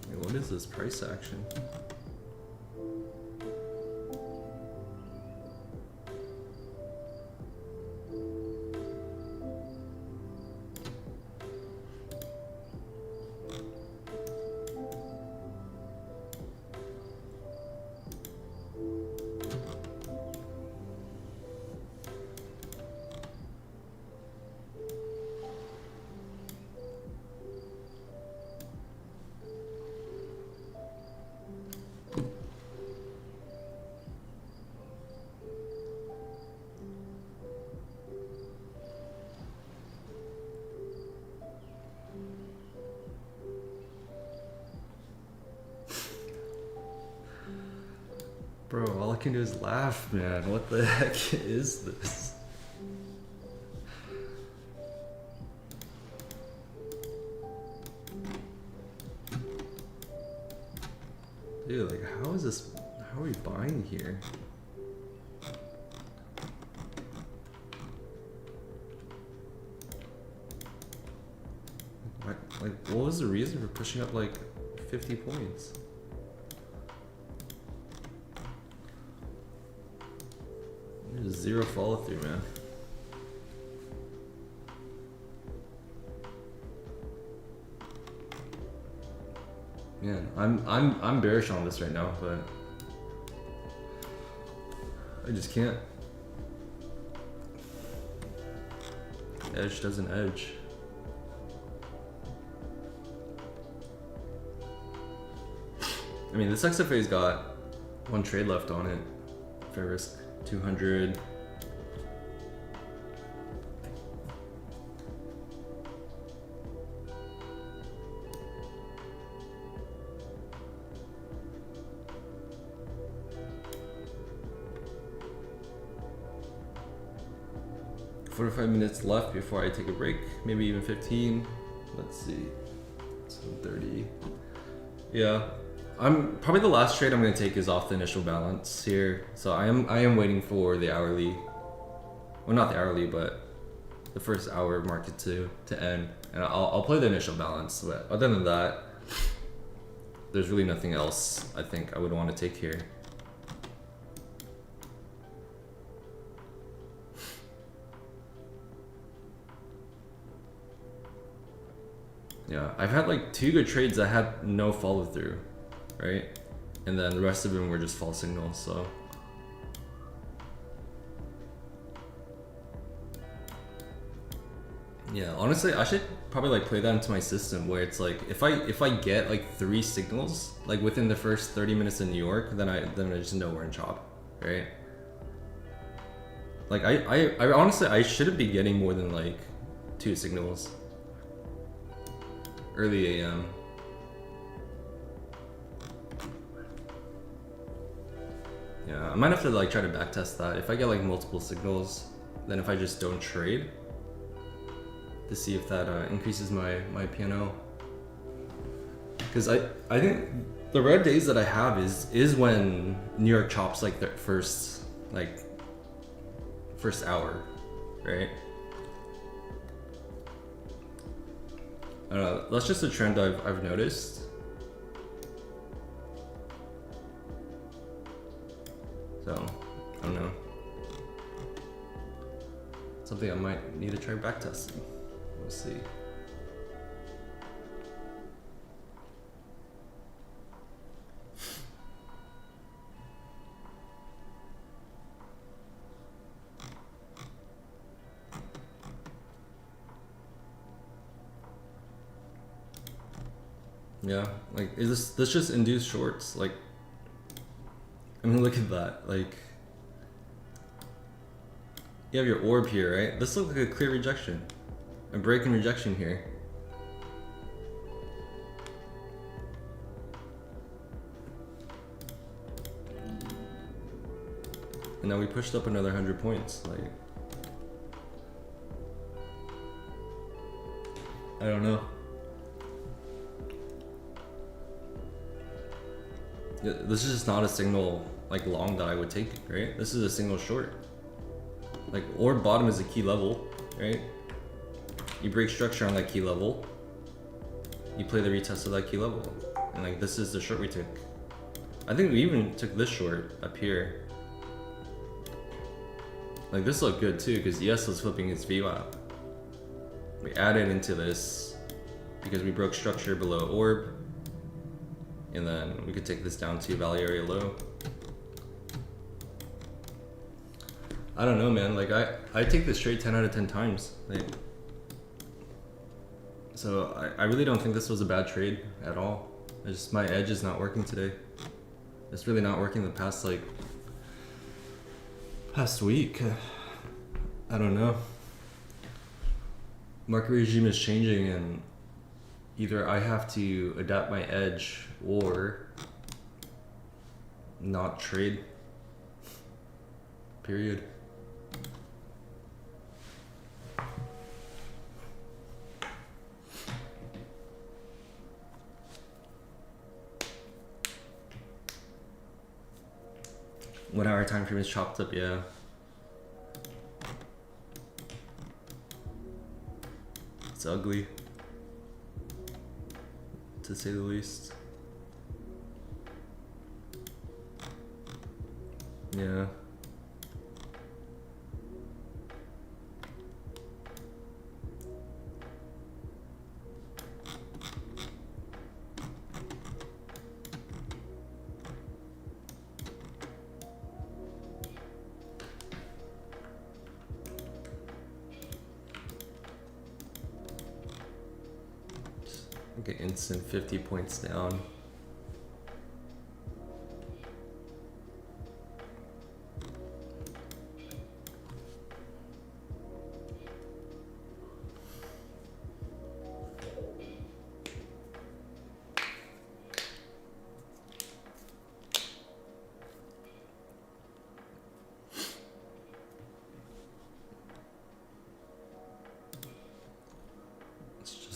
Speaker 1: Hey, what is this price action? Bro, all I can do is laugh, man. What the heck is this? Dude, like, how is this? How are we buying here? What was the reason for pushing up like 50 points? There's zero follow through, man. Man, I'm bearish on this right now, but I just can't. Edge doesn't edge. I mean, this XFA's got one trade left on it. If I risk 200. "45 minutes left before I take a break, maybe even 15. Let's see, 7:30. Yeah, I'm probably the last trade I'm gonna take is off the initial balance here. So I am waiting for the hourly, well, not the hourly, but the first hour market to end, and I'll play the initial balance. But other than that, there's really nothing else I think I would want to take here. Yeah, I've had like 2 good trades that had no follow through, right? And then the rest of them were just false signals, so. Yeah, honestly, I should probably like play that into my system where it's like if I get like 3 signals like within the first 30 minutes in New York, then I just know we're in chop, right? Like I honestly I shouldn't be getting more than like 2 signals. Early AM. Yeah, I might have to like try to backtest that. If I get like multiple signals, then if I just don't trade, to see if that increases my PNO. Because I think the red days that I have is when New York chops like the first hour, right? I don't know. That's just a trend I've noticed. So I don't know. Something I might need to try back testing. We'll see. Yeah, like is this just induced shorts? Like, I mean, look at that. Like, you have your orb here, right? This looks like a clear rejection, a break and rejection here. And now we pushed up another 100 points. Like, I don't know. This is just not a signal like long that I would take, right? This is a single short. Like, orb bottom is a key level, right? You break structure on that key level. You play the retest of that key level. And like, this is the short we took. I think we even took this short up here. Like, this looked good too, because ES was flipping its VWAP. We added into this because we broke structure below orb. And then we could take this down to value area low. I don't know, man. Like, I take this trade 10 out of 10 times. Like, so I really don't think this was a bad trade at all. It's just my edge is not working today. It's really not working the past week. I don't know. Market regime is changing, and either I have to adapt my edge or not trade. Period. One hour time frame is chopped up, yeah. It's ugly, to say the least. Yeah. Okay, instant 50 points down.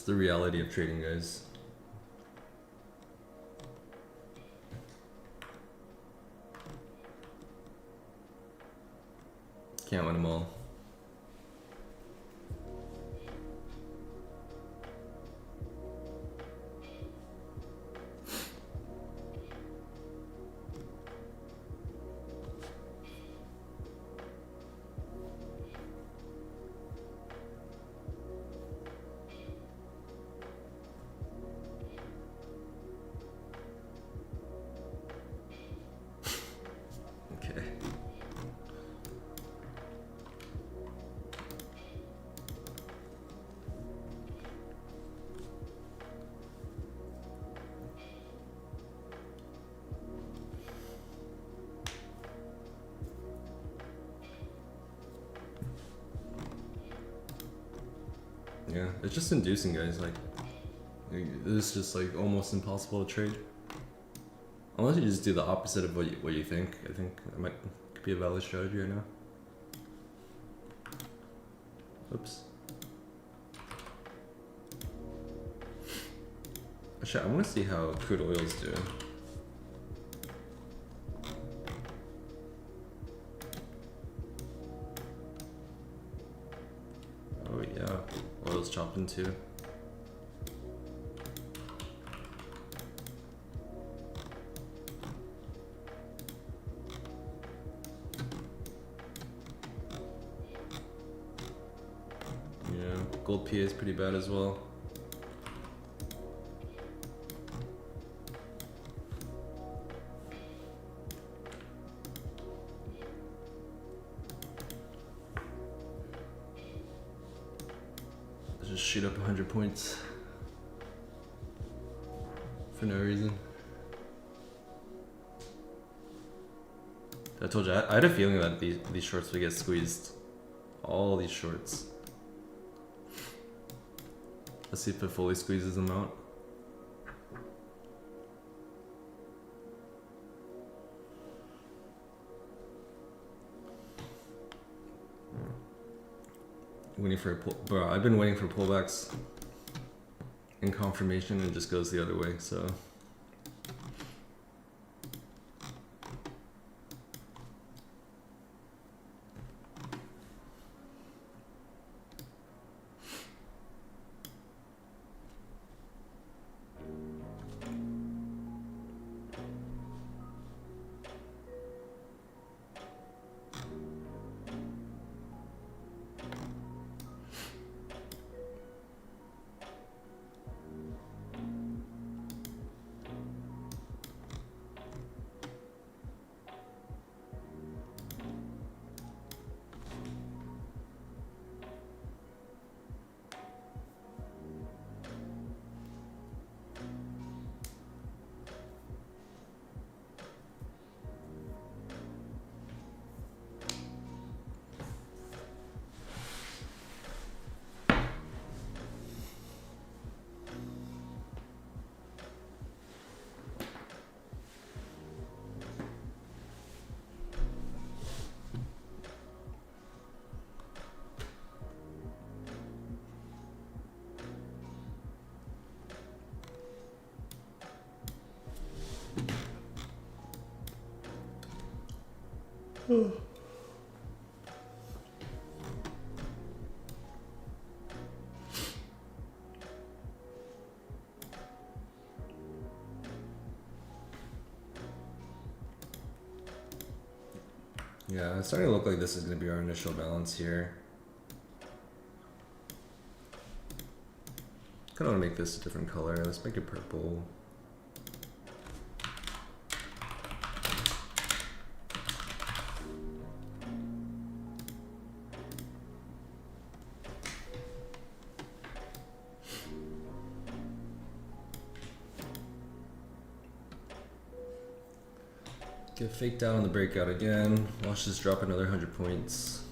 Speaker 1: The reality of trading, guys. Can't win them all. Yeah, it's just inducing, guys. Like, it's just like almost impossible to trade unless you just do the opposite of what you think. I think that could be a valid strategy right now. Oops. Actually, I want to see how crude oil is doing. Oh yeah, oil's chopping too. Yeah, gold PA is pretty bad as well. Just shoot up 100 points for no reason. I told you, I had a feeling that these shorts would get squeezed. All these shorts. Let's see if it fully squeezes them out. Waiting for a pull, bro. I've been waiting for pullbacks in confirmation, and it just goes the other way. So yeah, it's starting to look like this is going to be our initial balance here. Kind of want to make this a different color. Let's make it purple. Get faked out on the breakout again. Watch this drop another 100 points.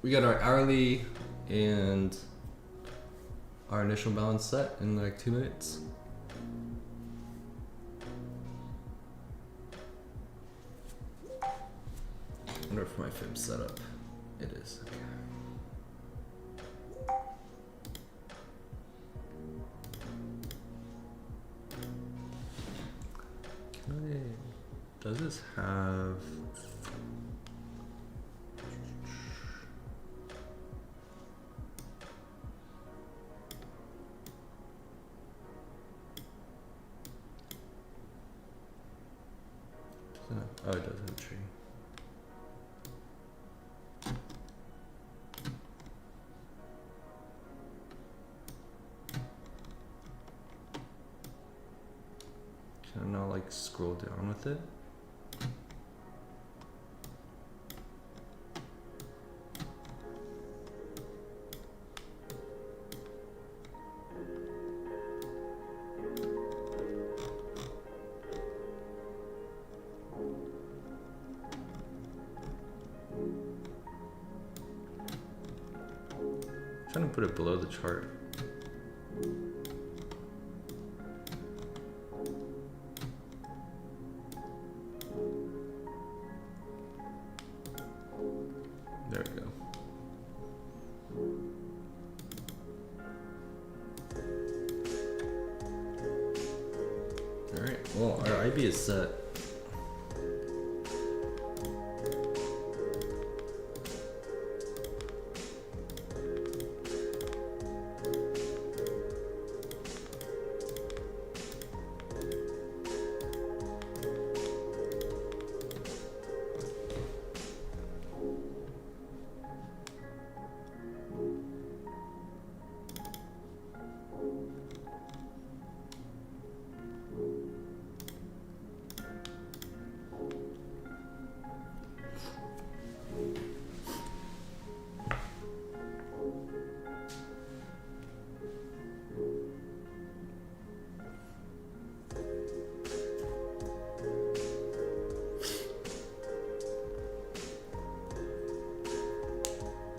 Speaker 1: we got our hourly and our initial balance set in like 2 minutes. I wonder if my fib's set up. It is. Okay. Does this have... Oh, it does have a tree. Can I not like scroll down with it? Trying to put it below the chart. There we go. All right. Well, our IB is set.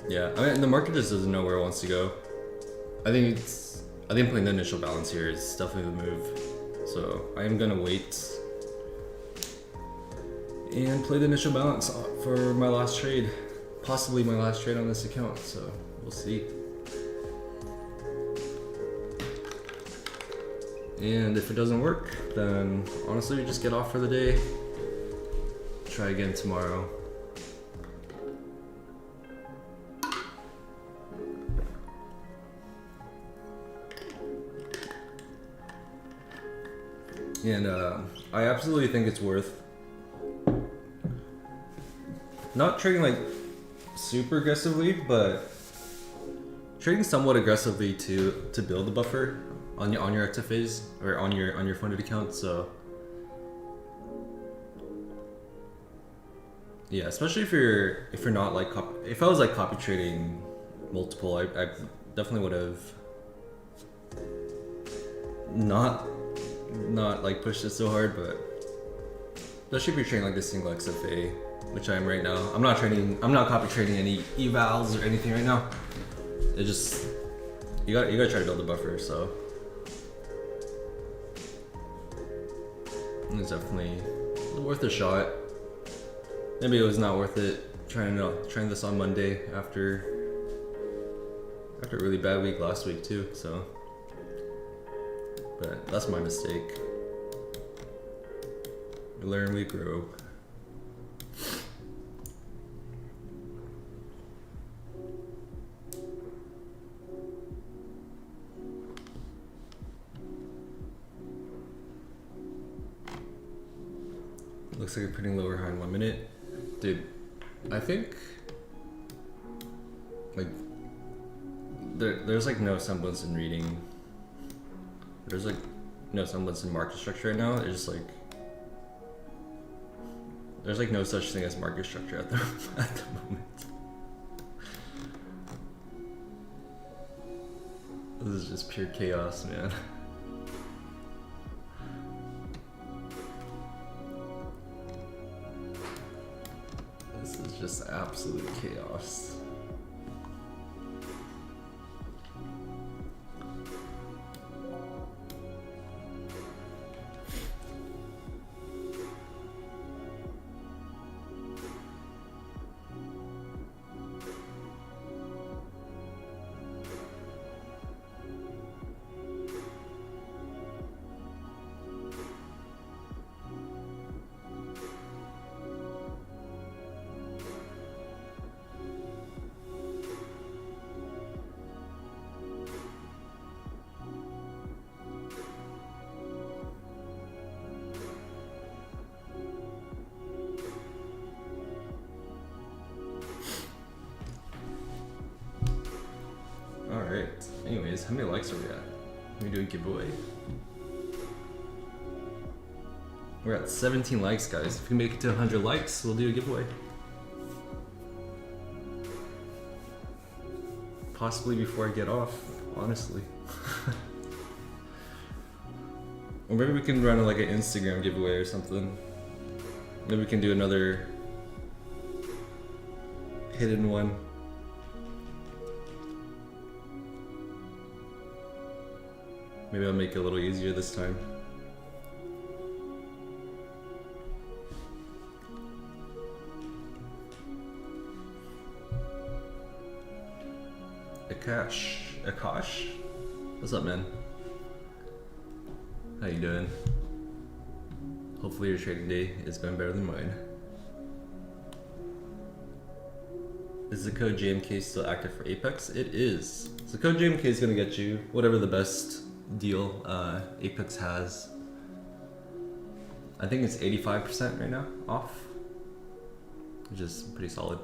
Speaker 1: Yeah, I mean, the market just doesn't know where it wants to go. I think playing the initial balance here is definitely the move. So I am gonna wait and play the initial balance for my last trade, possibly my last trade on this account. So we'll see. And if it doesn't work, then honestly, just get off for the day. Try again tomorrow. And I absolutely think it's worth not trading like super aggressively, but trading somewhat aggressively to build a buffer on your active phase or on your funded account. So yeah, especially if you're not like if I was like copy trading multiple, I definitely would have not like push this so hard, but especially if you're trading like this single XFA, which I am right now. I'm not copy trading any evals or anything right now. It just you gotta try to build a buffer. So it's definitely worth a shot. Maybe it was not worth it trying this on Monday after a really bad week last week too. So. But that's my mistake. We learn, we grow. Looks like a pretty lower high in 1 minute. Dude, I think like there's like no semblance in reading. There's like no semblance in market structure right now. It's just like there's like no such thing as market structure at the moment. This is just pure chaos, man. This is just absolute chaos. How many likes are we at? Can we do a giveaway? We're at 17 likes, guys. If we make it to 100 likes, we'll do a giveaway. Possibly before I get off, honestly. Or maybe we can run like an Instagram giveaway or something. Maybe we can do another hidden one. Maybe I'll make it a little easier this time. Akash? What's up, man? How you doing? Hopefully your trading day is going better than mine. Is the code JMK still active for Apex? It is. So code JMK is going to get you whatever the best deal Apex has. I think it's 85% right now off, which is pretty solid.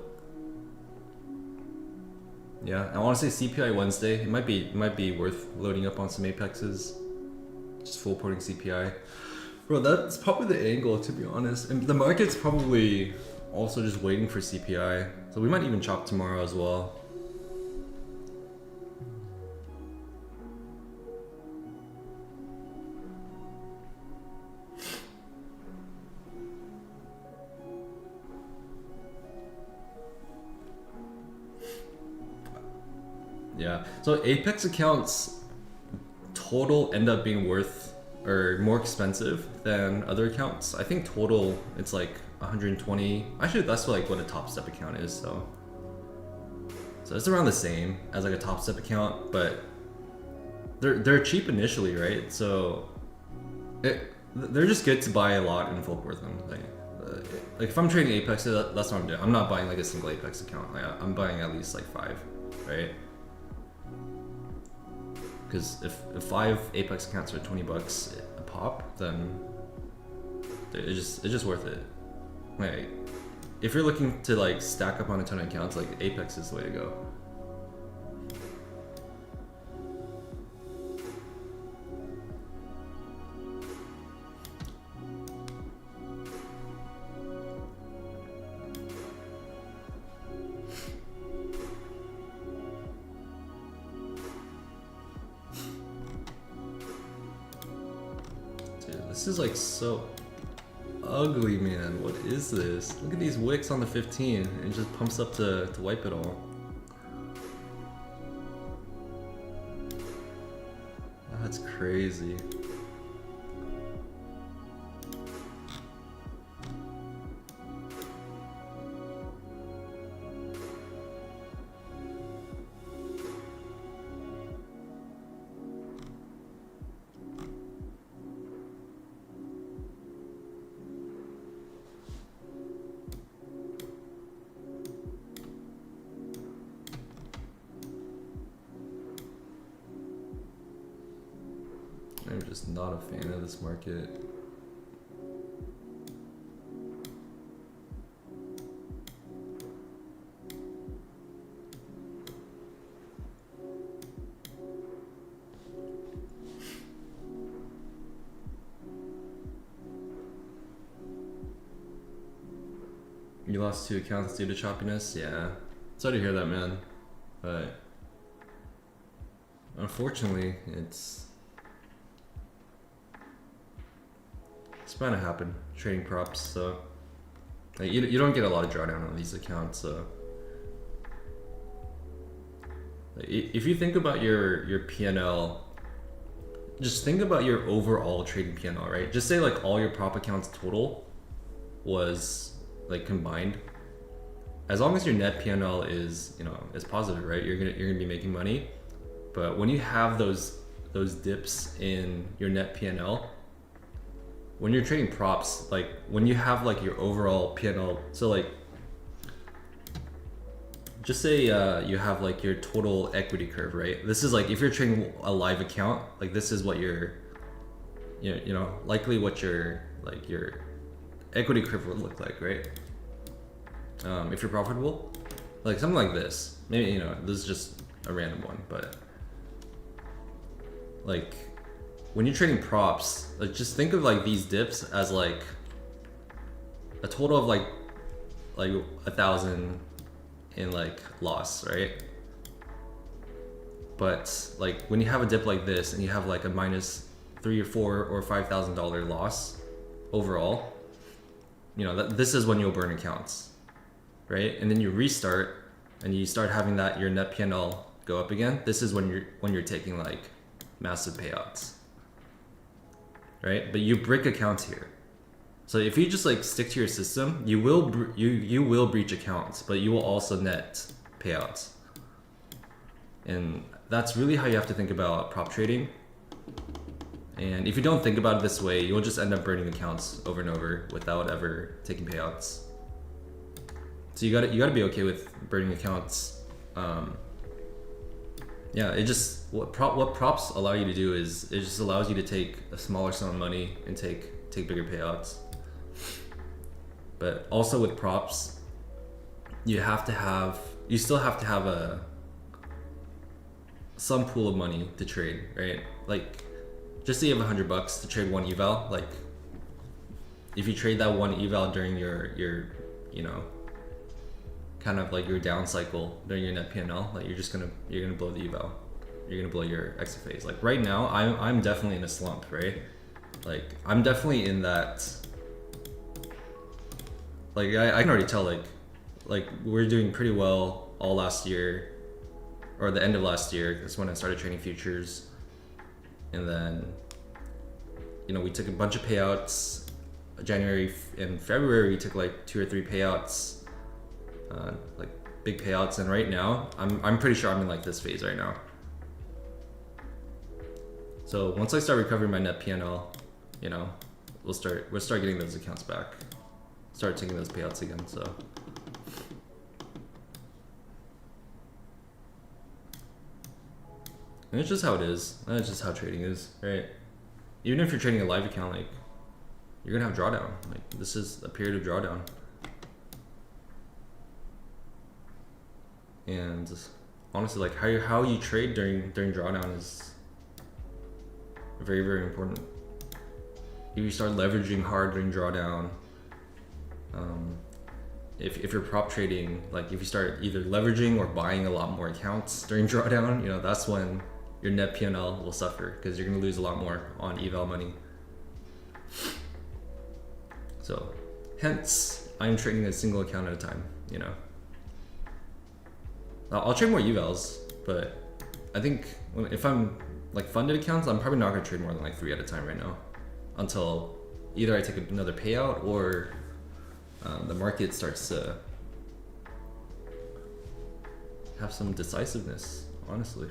Speaker 1: Yeah, I want to say CPI Wednesday. It might be worth loading up on some Apexes. Just full porting CPI. Bro, that's probably the angle, to be honest. And the market's probably also just waiting for CPI. So we might even chop tomorrow as well. Yeah, so Apex accounts total end up being worth or more expensive than other accounts. I think total it's like 120. Actually, that's like what a top step account is. So it's around the same as like a top step account, but they're cheap initially, right? So they're just good to buy a lot and full worth them. Like if I'm trading Apex, that's what I'm doing. I'm not buying like a single Apex account. Like I'm buying at least like 5, right? Because if 5 Apex accounts are $20 a pop, then it's just worth it. Like, if you're looking to like stack up on a ton of accounts, like Apex is the way to go. This is like so ugly, man. What is this? Look at these wicks on the 15. It just pumps up to wipe it all. That's crazy. I'm just not a fan of this market. You lost 2 accounts due to choppiness? Yeah. Sorry to hear that, man. But unfortunately, it's bound to happen. Trading props, so like, you don't get a lot of drawdown on these accounts. So like, if you think about your P&L, just think about your overall trading P&L, right? Just say like all your prop accounts total was like combined. As long as your net P&L is is positive, right? You're gonna be making money. But when you have those dips in your net P&L, when you're trading props, like when you have like your overall P&L, so like just say you have like your total equity curve, right? This is like if you're trading a live account, like this is what your likely what your equity curve would look like, right? If you're profitable, like something like this. Maybe this is just a random one, but like when you're trading props, like just think of like these dips as like a total of like 1,000 in like loss, right? But like when you have a dip like this and you have like a minus $3,000 or $4,000 or $5,000 loss overall, you know, this is when you'll burn accounts, right? And then you restart and you start having that your net P&L go up again. This is when you're taking like massive payouts, right? But you break accounts here. So if you just like stick to your system, you will breach accounts, but you will also net payouts. And that's really how you have to think about prop trading. And if you don't think about it this way, you'll just end up burning accounts over and over without ever taking payouts. So you gotta be okay with burning accounts. Yeah, it just what props allow you to do is it just allows you to take a smaller sum of money and take bigger payouts. But also with props, you still have to have some pool of money to trade, right? Like, just say you have $100 to trade one eval. Like, if you trade that one eval during your you know, kind of like your down cycle during your net P&L, like you're gonna blow the eval. You're gonna blow your exit phase. Like right now, I'm definitely in a slump, right? Like I'm definitely in that. Like I can already tell, like we're doing pretty well all last year, or the end of last year. That's when I started trading futures, and then, you know, we took a bunch of payouts. January and February we took like 2 or 3 payouts, like big payouts. And right now I'm pretty sure I'm in like this phase right now. So once I start recovering my net P&L, you know, we'll start getting those accounts back. Start taking those payouts again. So and it's just how it is. That's just how trading is, right? Even if you're trading a live account, like you're gonna have drawdown. Like this is a period of drawdown. And honestly, like how you trade during drawdown is very, very important. If you start leveraging hard during drawdown, if you're prop trading, like if you start either leveraging or buying a lot more accounts during drawdown, you know, that's when your net P&L will suffer, because you're going to lose a lot more on eval money. So hence I'm trading a single account at a time, you know. I'll trade more evals, but I think if I'm like funded accounts, I'm probably not going to trade more than like 3 at a time right now, until either I take another payout or the market starts to have some decisiveness, honestly.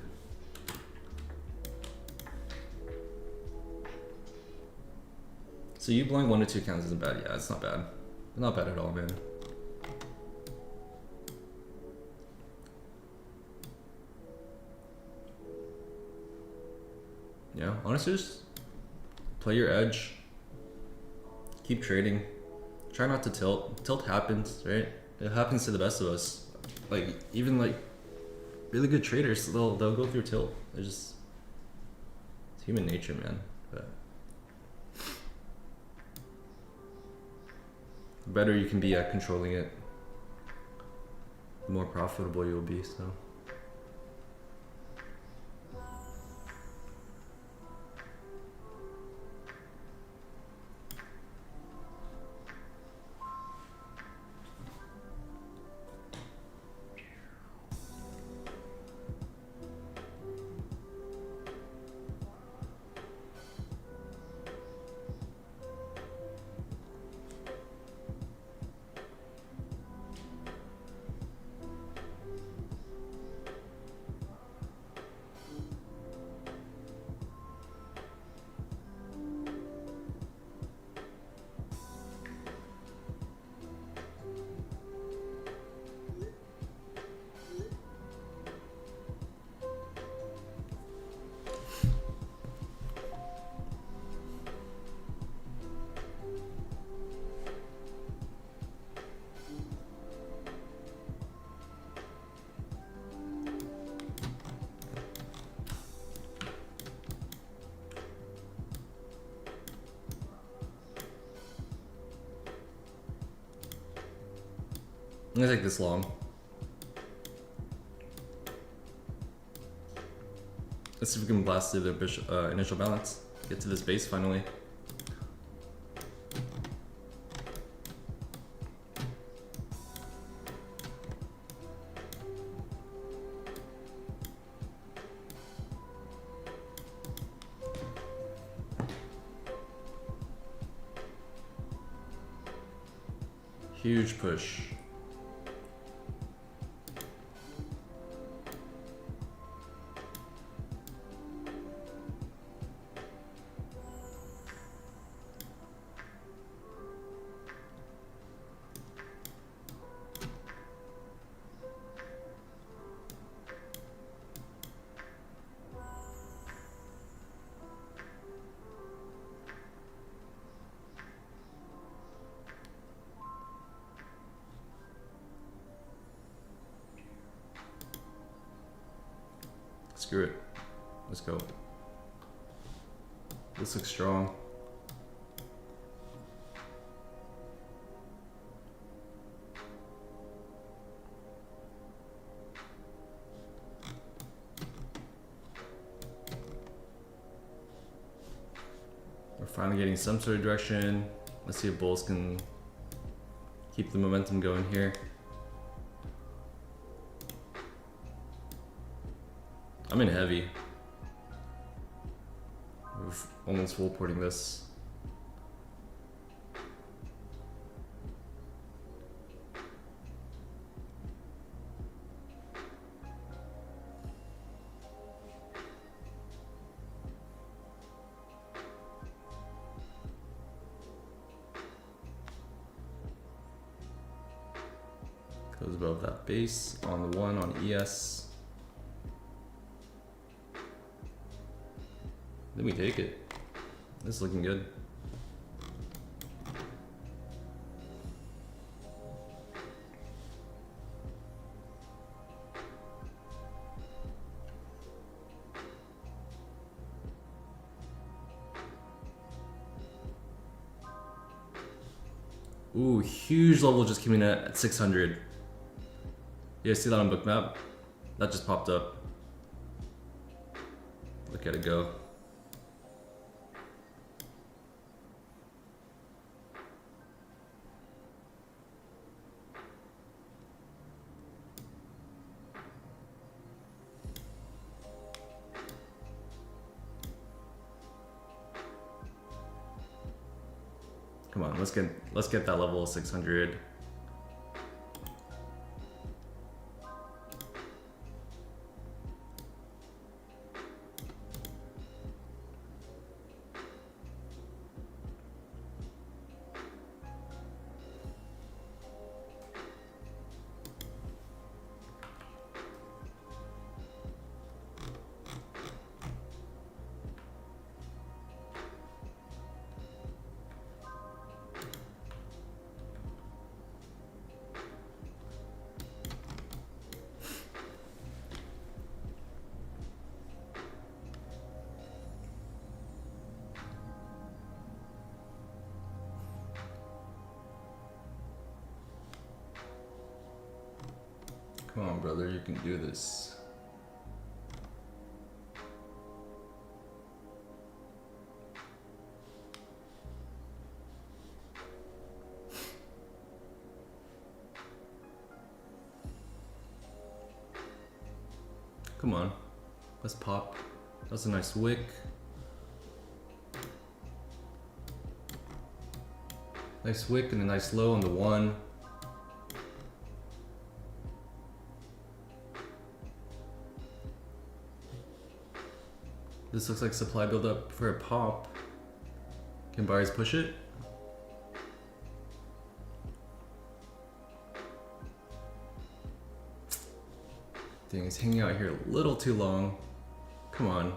Speaker 1: So you blowing 1 to 2 accounts isn't bad. Yeah, it's not bad. Not bad at all, man. Yeah, honestly, just play your edge. Keep trading. Try not to tilt. Tilt happens, right? It happens to the best of us. Like even like really good traders, they'll go through tilt. It's human nature, man. But the better you can be at controlling it, the more profitable you'll be. So. I'm gonna take this long. Let's see if we can blast through the initial balance. Get to this base finally. Huge push. Screw it. Let's go. This looks strong. We're finally getting some sort of direction. Let's see if bulls can keep the momentum going here. I'm in heavy. We're almost full porting this. Goes above that base on the 1 on ES. Then we take it. This is looking good. Ooh, huge level just came in at 600. You guys see that on bookmap? That just popped up. Look at it go. Come on, let's get that level of 600. Come on, brother, you can do this. Come on, let's pop. That's a nice wick. Nice wick and a nice low on the 1. This looks like supply buildup for a pop. Can buyers push it? Dang, it's hanging out here a little too long. Come on.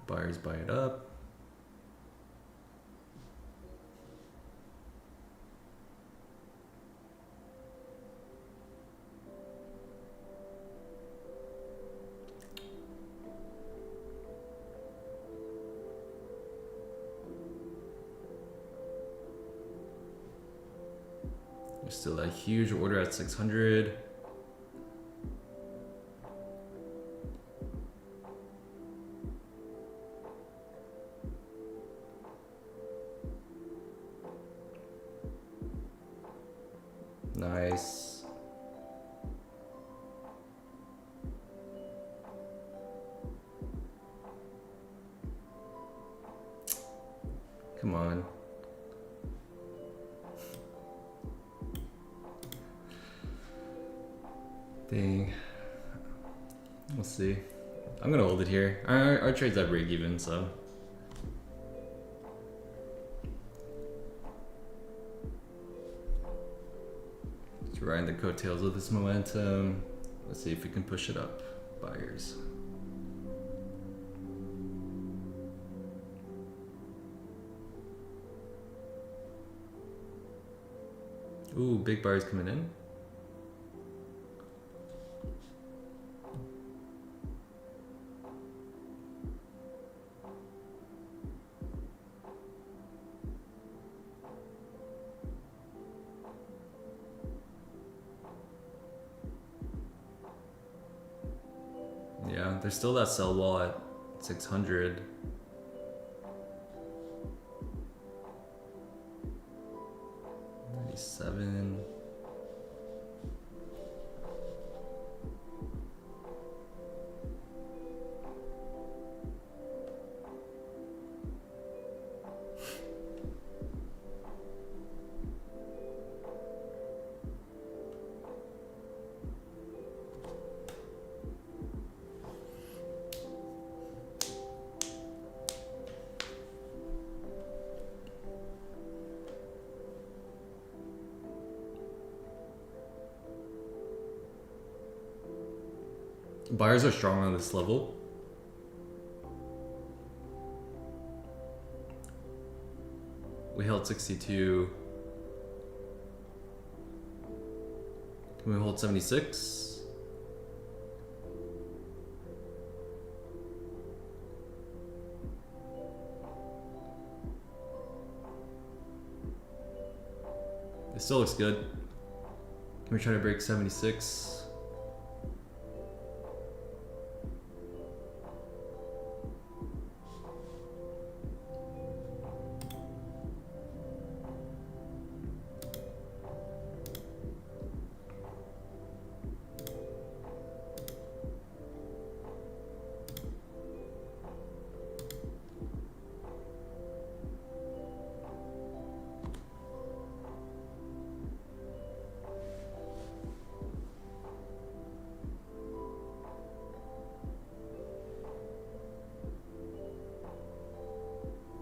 Speaker 1: Buyers buy it up. There's still a huge order at 600. Nice. Come on. Dang. We'll see. I'm gonna hold it here. Our trade's at break even, so. Just riding the coattails of this momentum. Let's see if we can push it up. Buyers. Ooh, big buyers coming in. Yeah, there's still that sell wall at 600. $97. Buyers are strong on this level. We held 62. Can we hold 76? It still looks good. Can we try to break 76?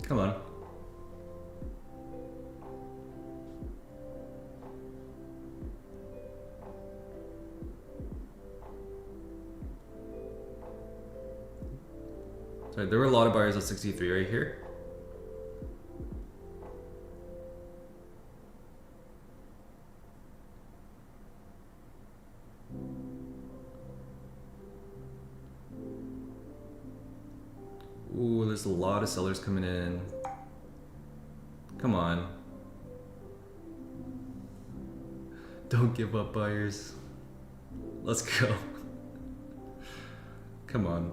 Speaker 1: Come on. Sorry, there were a lot of buyers at 63 right here. Ooh, there's a lot of sellers coming in. Come on. Don't give up, buyers. Let's go. Come on.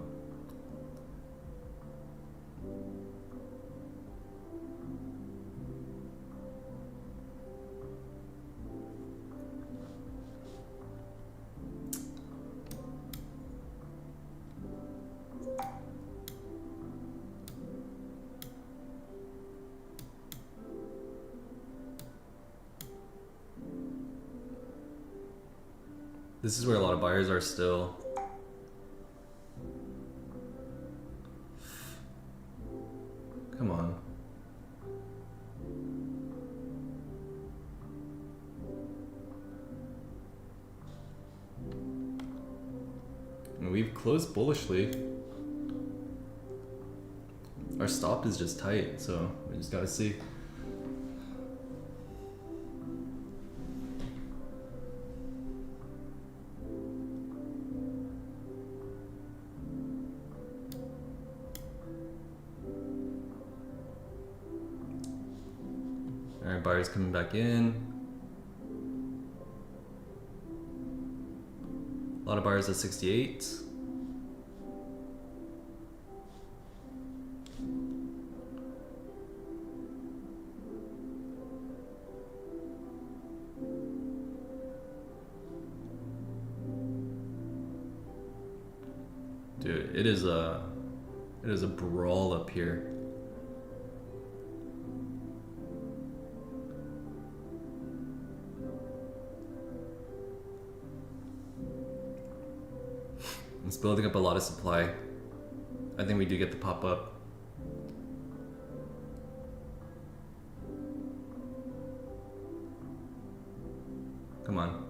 Speaker 1: This is where a lot of buyers are still. Come on. And we've closed bullishly. stop is just tight, so we just gotta see. Alright, buyers coming back in. A lot of buyers at 68. Dude, it is a brawl up here. It's building up a lot of supply. I think we do get the pop up. Come on.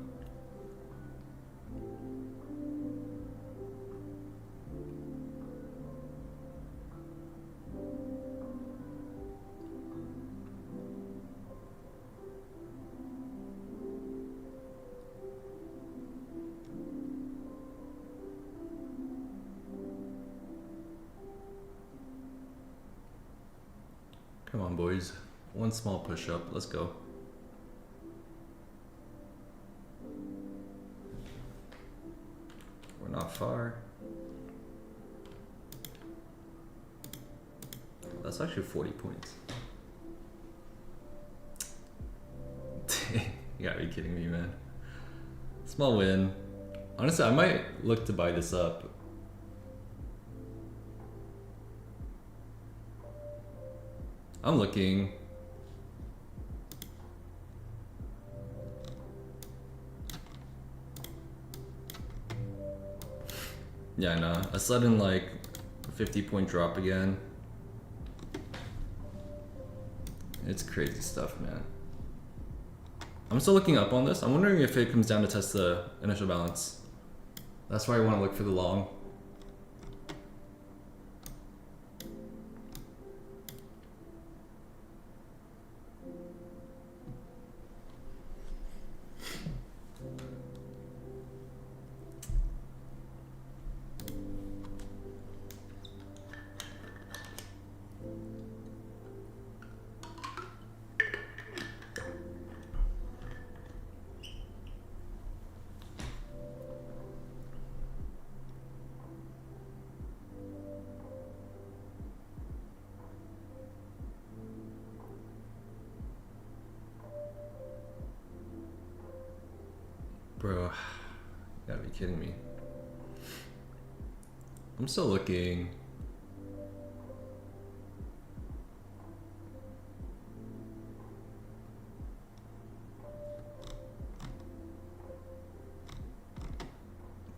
Speaker 1: Come on, boys. One small push up. Let's go. We're not far. That's actually 40 points. You gotta be kidding me, man. Small win. Honestly, I might look to buy this up. I'm looking. Yeah, nah. A sudden like 50-point drop again. It's crazy stuff, man. I'm still looking up on this. I'm wondering if it comes down to test the initial balance. That's why I want to look for the long. Bro, you gotta be kidding me. I'm still looking.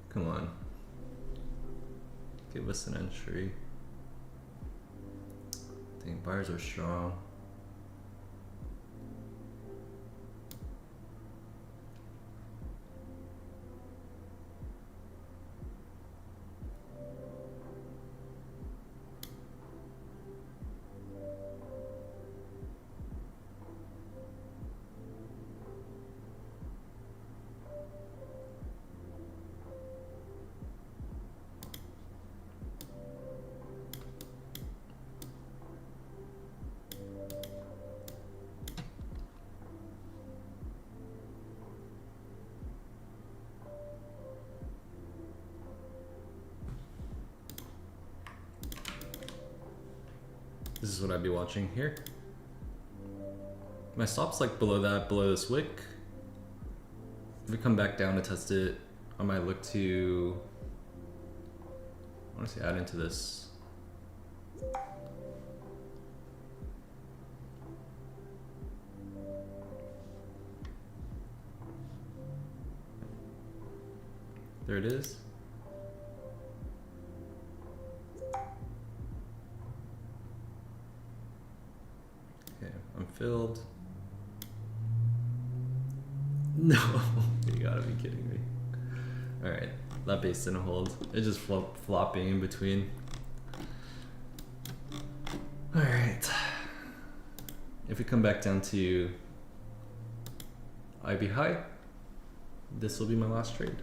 Speaker 1: Come on. Give us an entry. I think buyers are strong. This is what I'd be watching here. My stop's like below that, below this wick. If we come back down to test it, I might look to honestly add into this. There it is. I'm filled. No, you gotta be kidding me. Alright, that base didn't hold. It's just flopping in between. if we come back down to IB high, this will be my last trade.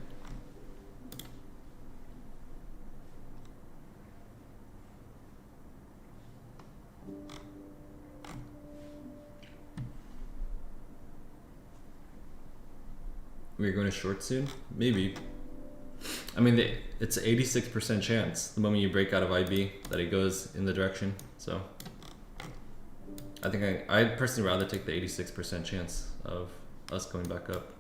Speaker 1: We're going to short soon? Maybe. I mean, it's an 86% chance the moment you break out of IB that it goes in the direction. So I think I'd personally rather take the 86% chance of us going back up.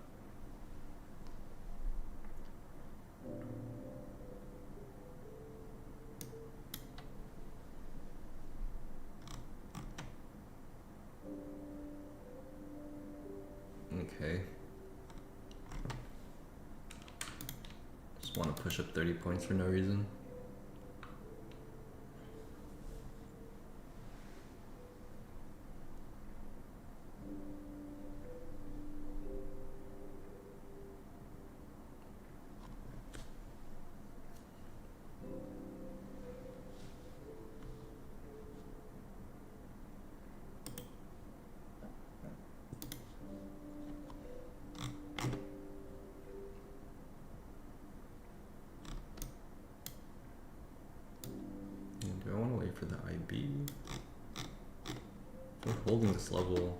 Speaker 1: Okay. Just want to push up 30 points for no reason. Do I want to wait for the IB? We're holding this level.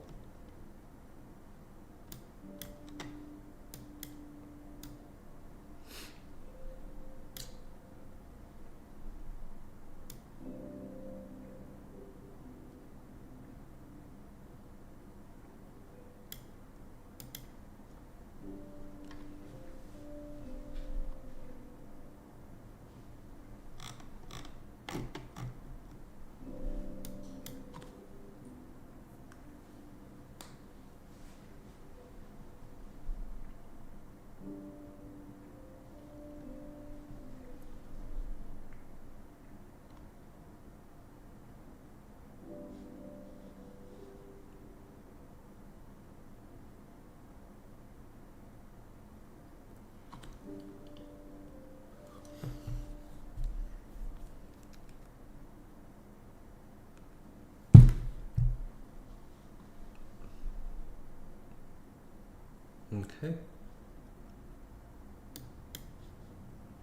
Speaker 1: Okay. I'm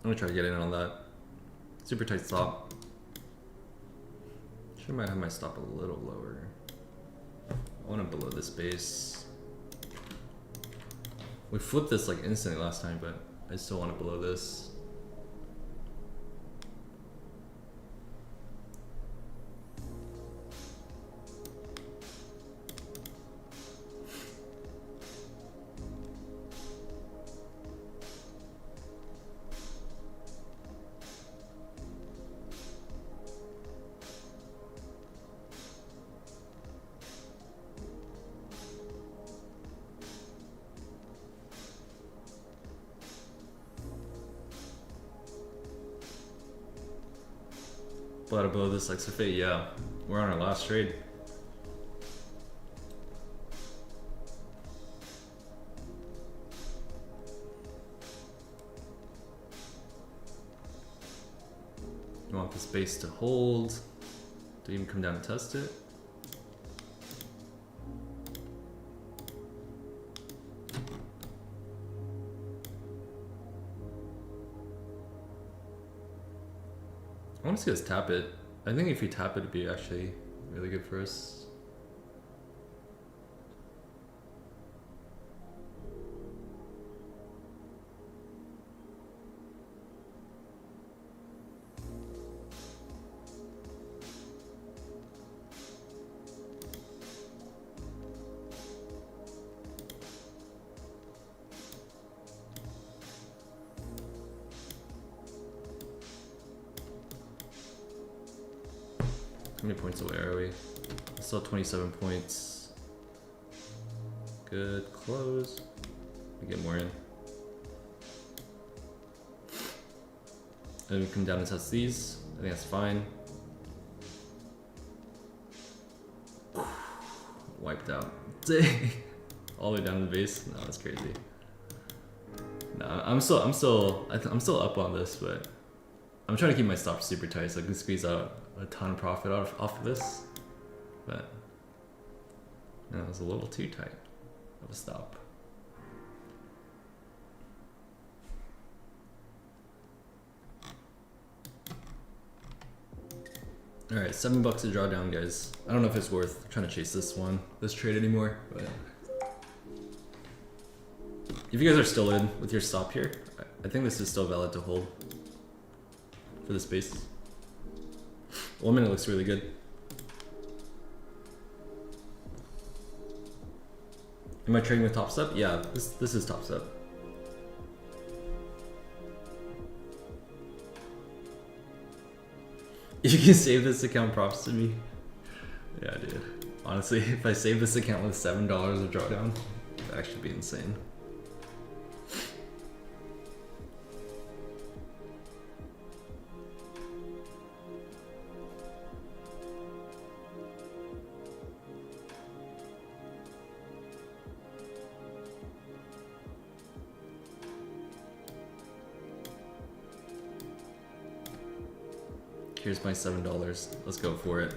Speaker 1: gonna try to get in on that. Super tight stop. Sure might have my stop a little lower. I want it below this base. We flipped this like instantly last time, but I still want it below this. But above this like Sophie, yeah. We're on our last trade. You want this base to hold. Do you even come down and test it? I want to see us tap it. I think if we tap it, it'd be actually really good for us. How many points away are we? Still 27 points. Good close. We get more in. And we come down and test these. I think that's fine. Wiped out. Dang. All the way down to the base. No, that's crazy. No, I'm still up on this, but I'm trying to keep my stop super tight so I can squeeze out a ton of profit off of this. But No, it was a little too tight of a stop. All right, $7 to draw down, guys. I don't know if it's worth trying to chase this trade anymore, but if you guys are still in with your stop here, I think this is still valid to hold for the space. 1 minute looks really good. Am I trading with top step? Yeah, this is top step. You can save this account, props to me. Yeah, dude. Honestly, if I save this account with $7 of drawdown, that'd actually be insane. Here's my $7. Let's go for it.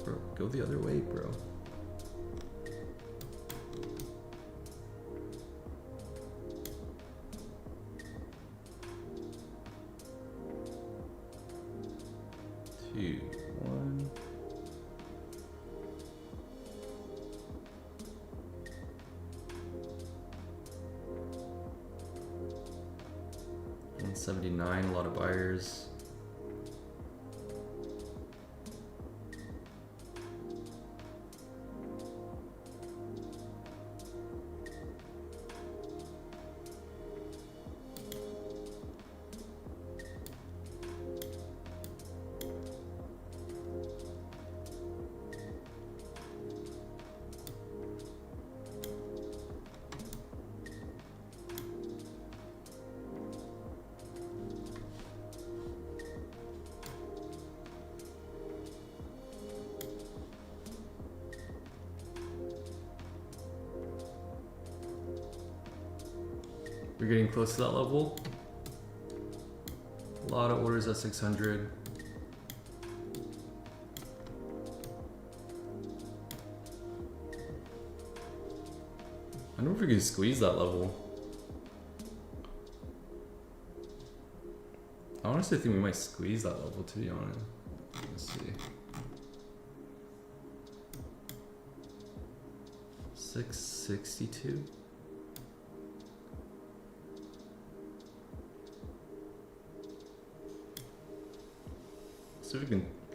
Speaker 1: Bro, go the other way, bro. Two, one. $179, a lot of buyers. We're getting close to that level. A lot of orders at 600. I wonder if we can squeeze that level. I honestly think we might squeeze that level, to be honest. Let's see. 662.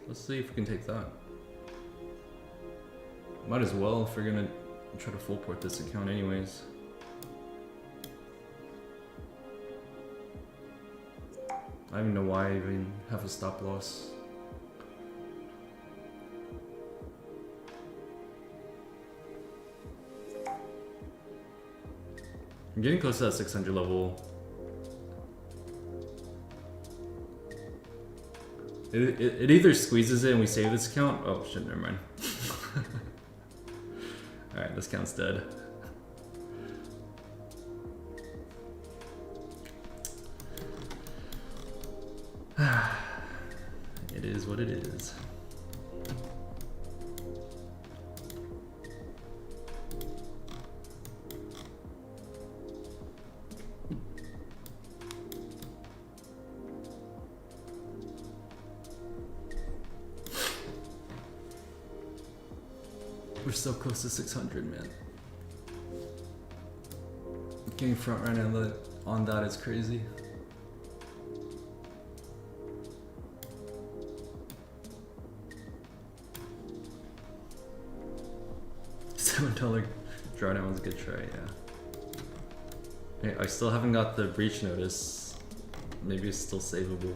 Speaker 1: Let's see if we can take that. Might as well if we're gonna try to full port this account anyways. I don't even know why I even have a stop loss. I'm getting close to that 600 level. It either squeezes it and we save this account. Oh shit, never mind. Alright, this account's dead. It is what it is. We're so close to 600, man. Getting front run on that is crazy. $7 drawdown was a good try, yeah. Hey, I still haven't got the breach notice. Maybe it's still savable.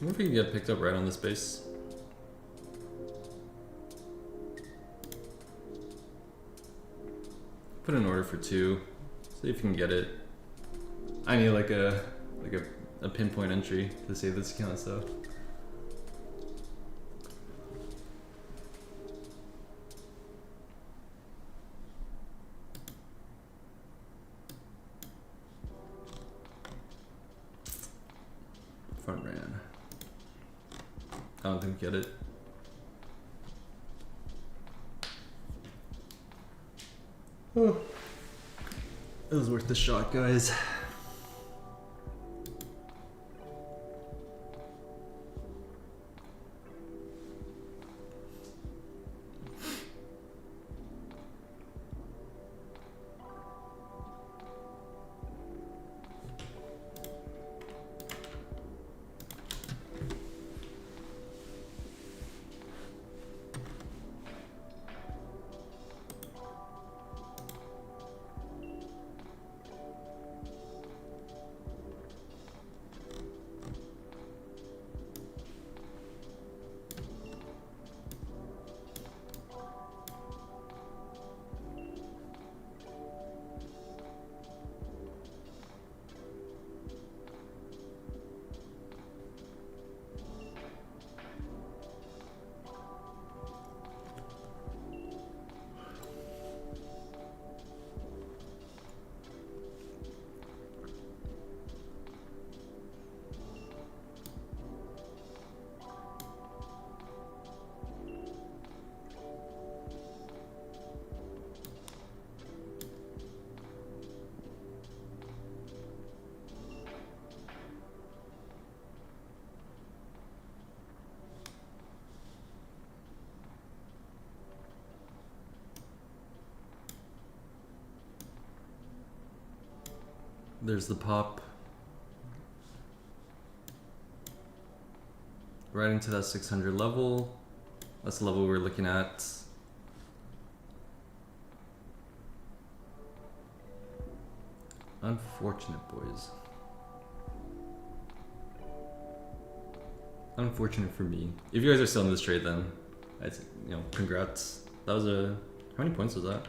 Speaker 1: wonder if we can get picked up right on this base. Put an order for 2. See if you can get it. I need like a pinpoint entry to save this account, so. Front ran. I don't think we get it. Oh. It was worth the shot, guys. There's the pop. Right into that 600 level. That's the level we're looking at. Unfortunate, boys. Unfortunate for me. If you guys are still in this trade, then, congrats. That was how many points was that?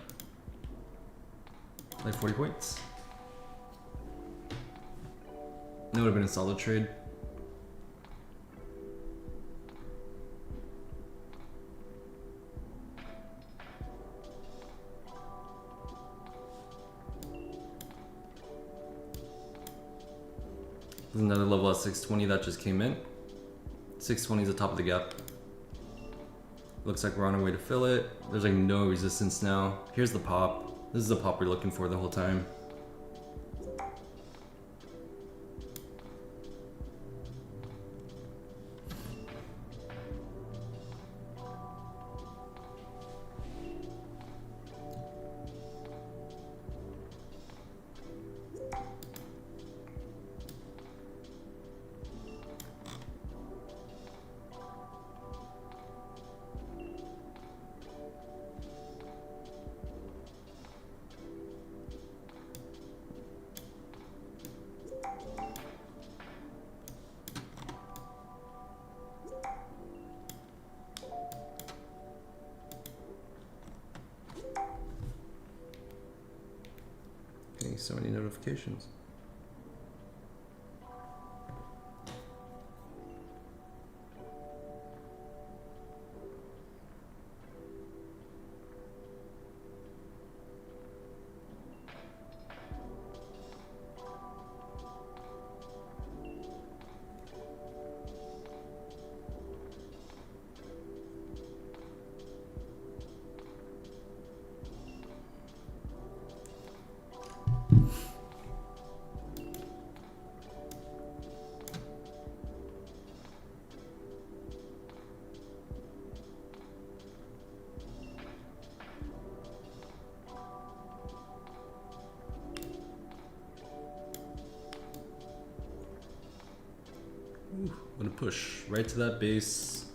Speaker 1: Like 40 points? That would have been a solid trade. There's another level at 620 that just came in. 620 is the top of the gap. Looks like we're on our way to fill it. There's like no resistance now. Here's the pop. This is the pop we're looking for the whole time. Getting so many notifications. I'm gonna push right to that base.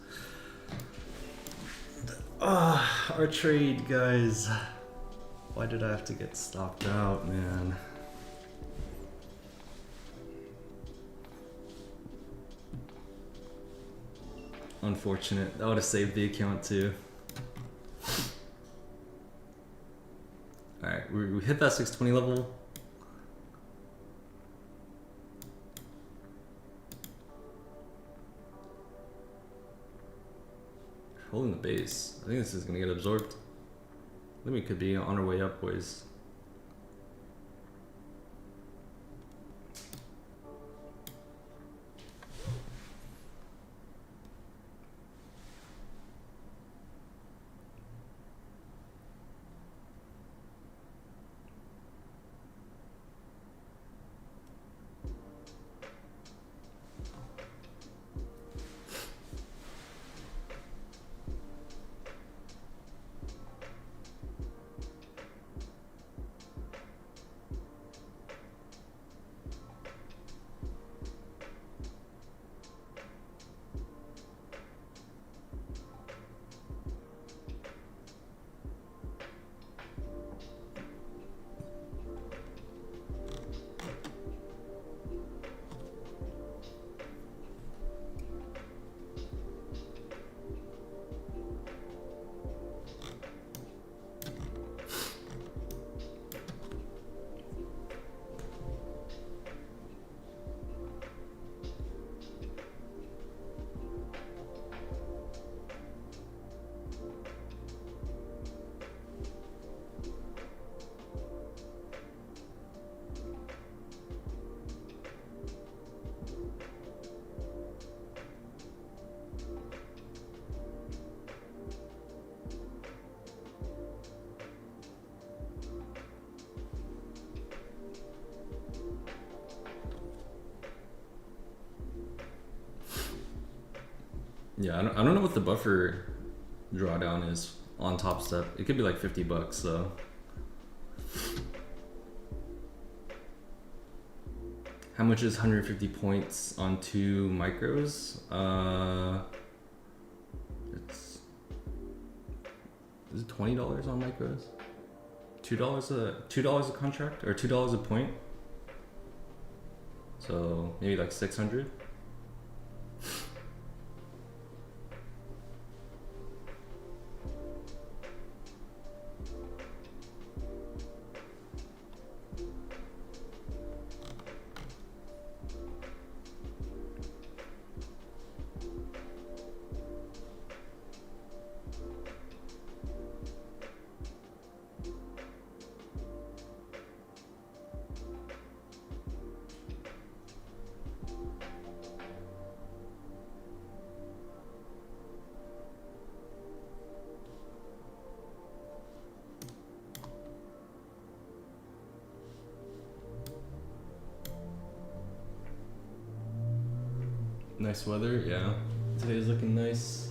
Speaker 1: Our trade, guys. Why did I have to get stopped out, man? Unfortunate. That would have saved the account too. Alright, we hit that 620 level. Holding the base. I think this is gonna get absorbed. I think we could be on our way up, boys. Yeah, I don't know what the buffer drawdown is on Top Step. It could be like $50, so. How much is 150 points on 2 micros? Is it $20 on micros? $2 a contract or $2 a point? So maybe like 600. Nice weather, yeah. Today's looking nice.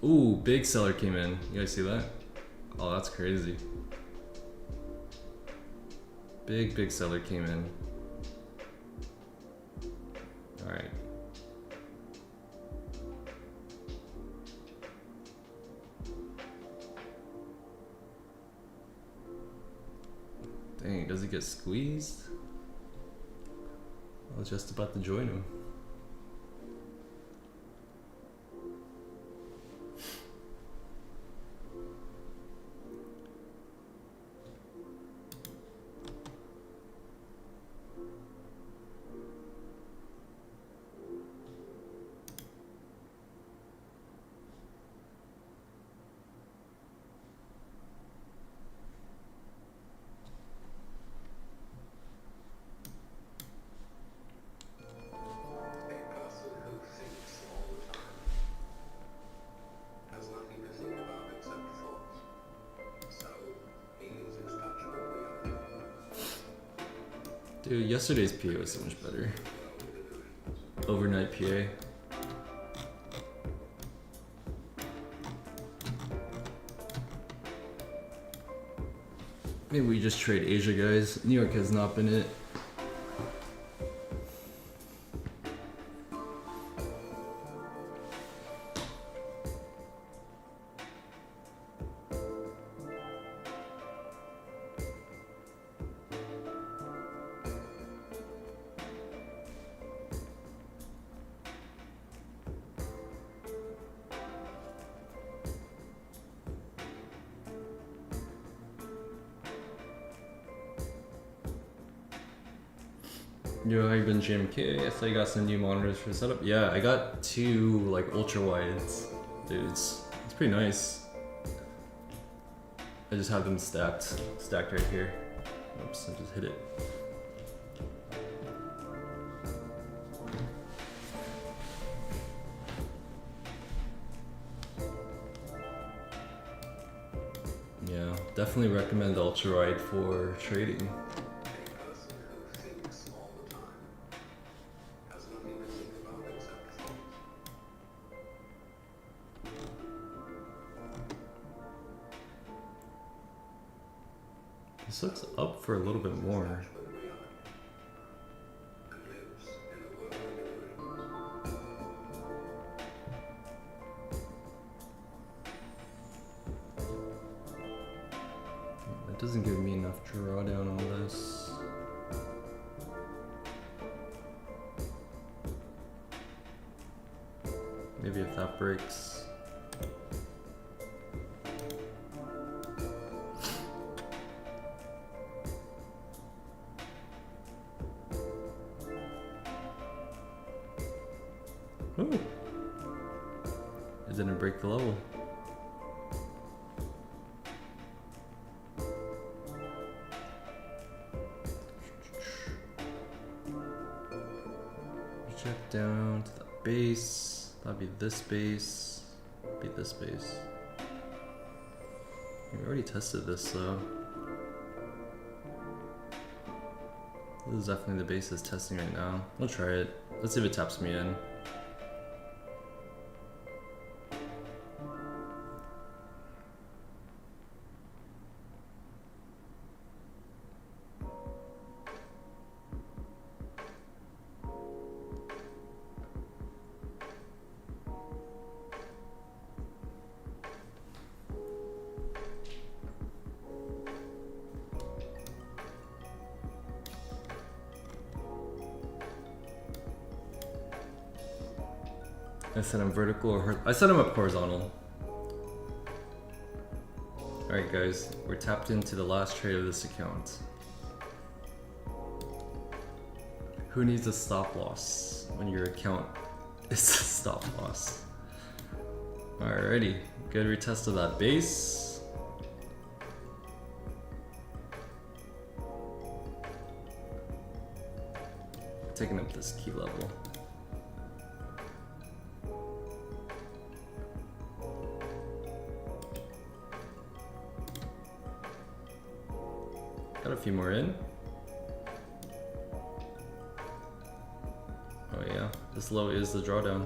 Speaker 1: Ooh, big seller came in. You guys see that? Oh, that's crazy. Big seller came in. All right. Dang, does he get squeezed? I was just about to join him. Dude, yesterday's PA was so much better. Overnight PA. Maybe we just trade Asia, guys. New York has not been it. Yo, how you been, JMK? I saw you got some new monitors for setup. Yeah, I got two like ultra wides. Dude, it's pretty nice. I just have them stacked right here. Oops, I just hit it. Yeah, definitely recommend the ultra wide for trading. This looks up for a little bit more. That doesn't give me enough drawdown on this. Maybe if that breaks. Ooh. It didn't break the level. Check down to the base. That'd be this base. Be this base. We already tested this though. This is definitely the base it's testing right now. I'll try it. Let's see if it taps me in. I set him vertical or I set him up horizontal. Alright guys, we're tapped into the last trade of this account. Who needs a stop loss when your account is a stop loss? Alrighty, good retest of that base. Taking up this key level. Got a few more in. Oh yeah, this low is the drawdown.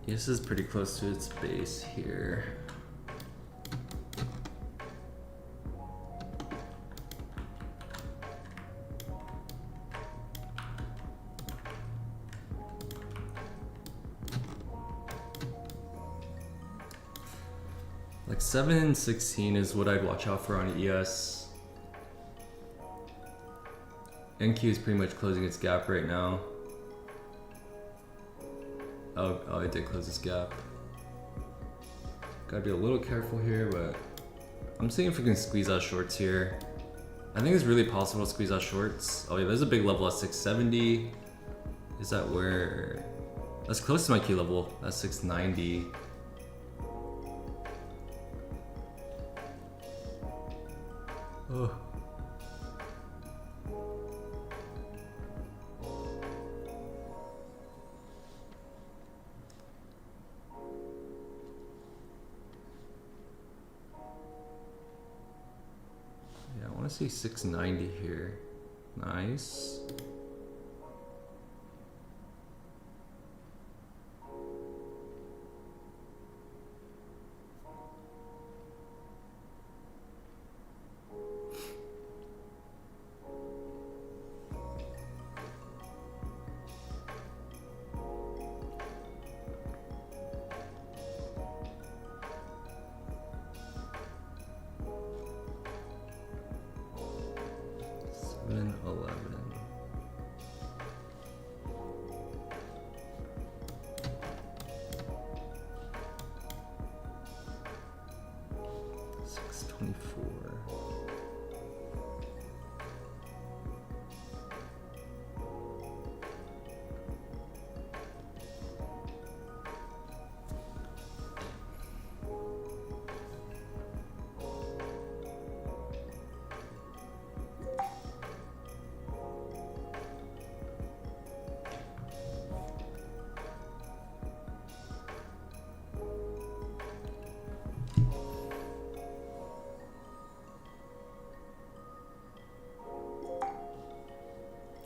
Speaker 1: This is pretty close to its base here. Like 716 is what I'd watch out for on ES. NQ is pretty much closing its gap right now. Oh, it did close its gap. Gotta be a little careful here, but I'm seeing if we can squeeze out shorts here. I think it's really possible to squeeze out shorts. Oh yeah, there's a big level at 670. Is that where? That's close to my key level. That's 690. Oh. want to see 690 here. Nice.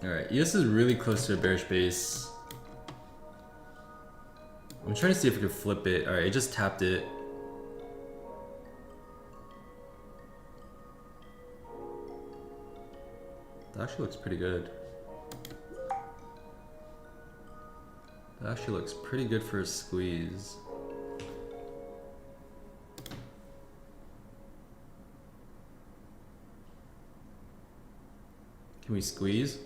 Speaker 1: Alright, ES is really close to a bearish base. I'm trying to see if we can flip it. Alright, it just tapped it. That actually looks pretty good. That actually looks pretty good for a squeeze. Can we squeeze?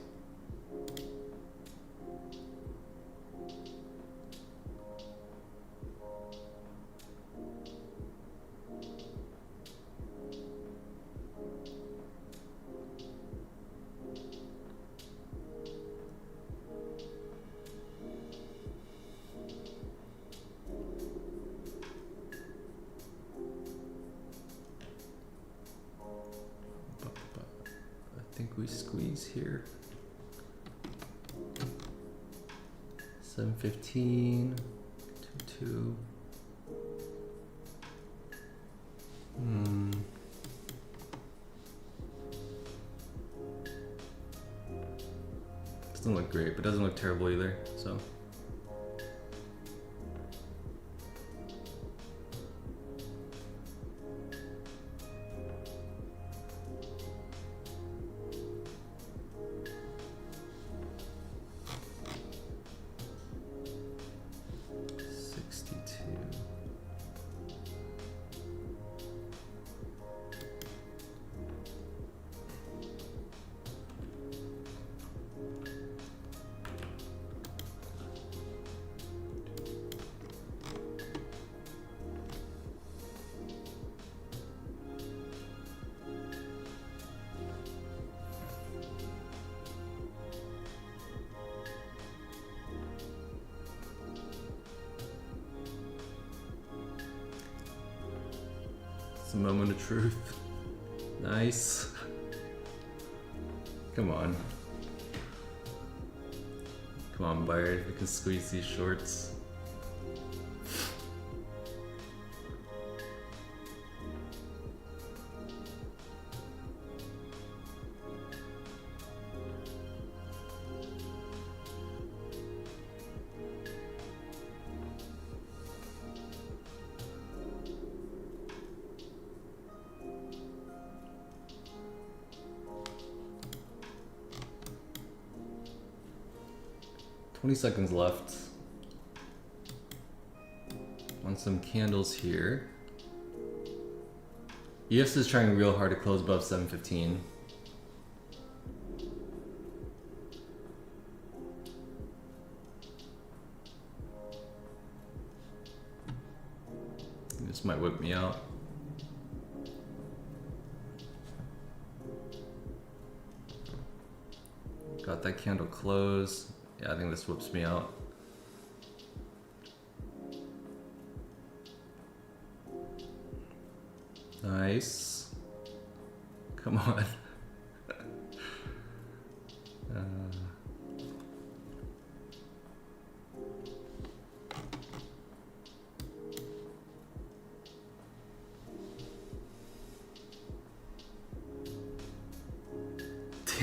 Speaker 1: We squeeze here. 715, 22. Doesn't look great, but doesn't look terrible either. So. It's a moment of truth. Nice. Come on. Come on, buyer. We can squeeze these shorts. Seconds left on some candles here. ES is trying real hard to close above 715. This might whip me out. Got that candle close. Yeah, I think this whips me out. Nice. Come on.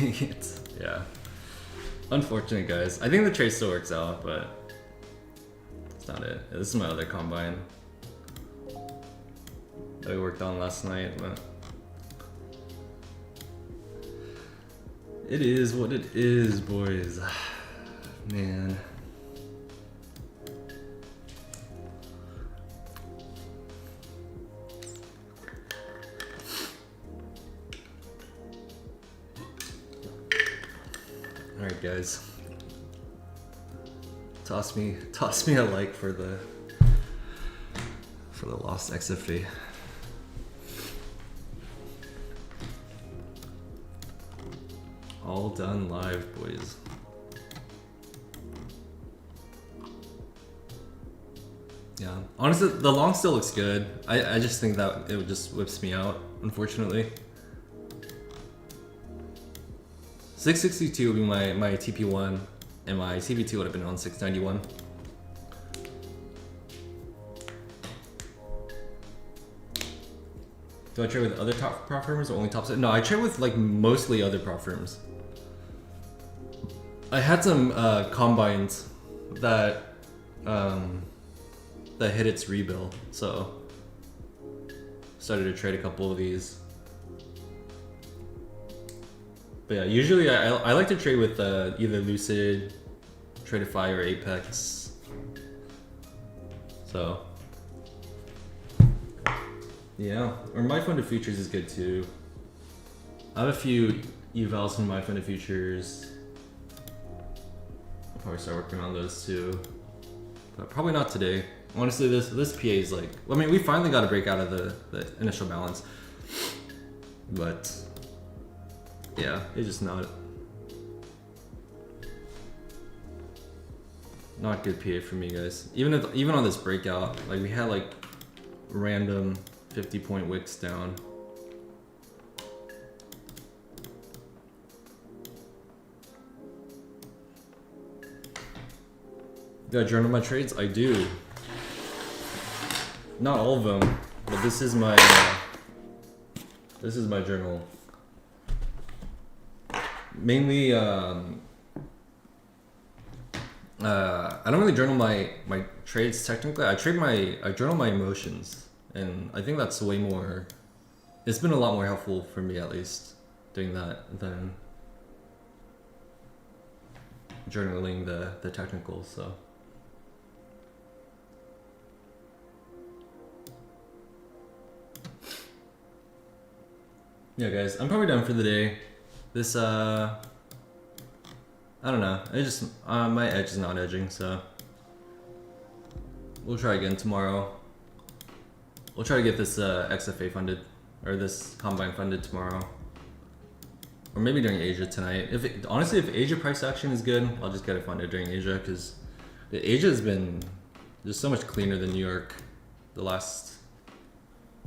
Speaker 1: Dang it. Yeah. Unfortunate, guys. I think the trade still works out, but it's not it. This is my other combine that we worked on last night, but it is what it is, boys. Man. Alright, guys. Toss me a like for the lost XFA. All done live, boys. Yeah, honestly, the long still looks good. I just think that it just whips me out, unfortunately. 662 would be my TP1, and my TP2 would have been on 691. Do I trade with other top prop firms or only top set? No, I trade with like mostly other prop firms. I had some combines that that hit its rebill, so started to trade a couple of these. But yeah, usually I like to trade with either Lucid, Tradeify, or Apex. So yeah, or my funded futures is good too. I have a few evals from my funded futures. I'll probably start working on those too, but probably not today. Honestly, this PA is like, I mean, we finally got a break out of the initial balance, but yeah, it's just not good PA for me, guys. Even on this breakout, like we had like random 50-point wicks down. Do I journal my trades? I do. Not all of them, but this is my journal. Mainly, I don't really journal my trades technically. I journal my emotions, and I think that's way more. It's been a lot more helpful for me, at least, doing that than journaling the technicals. So. Yeah, guys, I'm probably done for the day. This, I don't know. I just, my edge is not edging, so we'll try again tomorrow. We'll try to get this XFA funded, or this combine funded tomorrow, or maybe during Asia tonight. Honestly, if Asia price action is good, I'll just get it funded during Asia, because Asia has been just so much cleaner than New York the last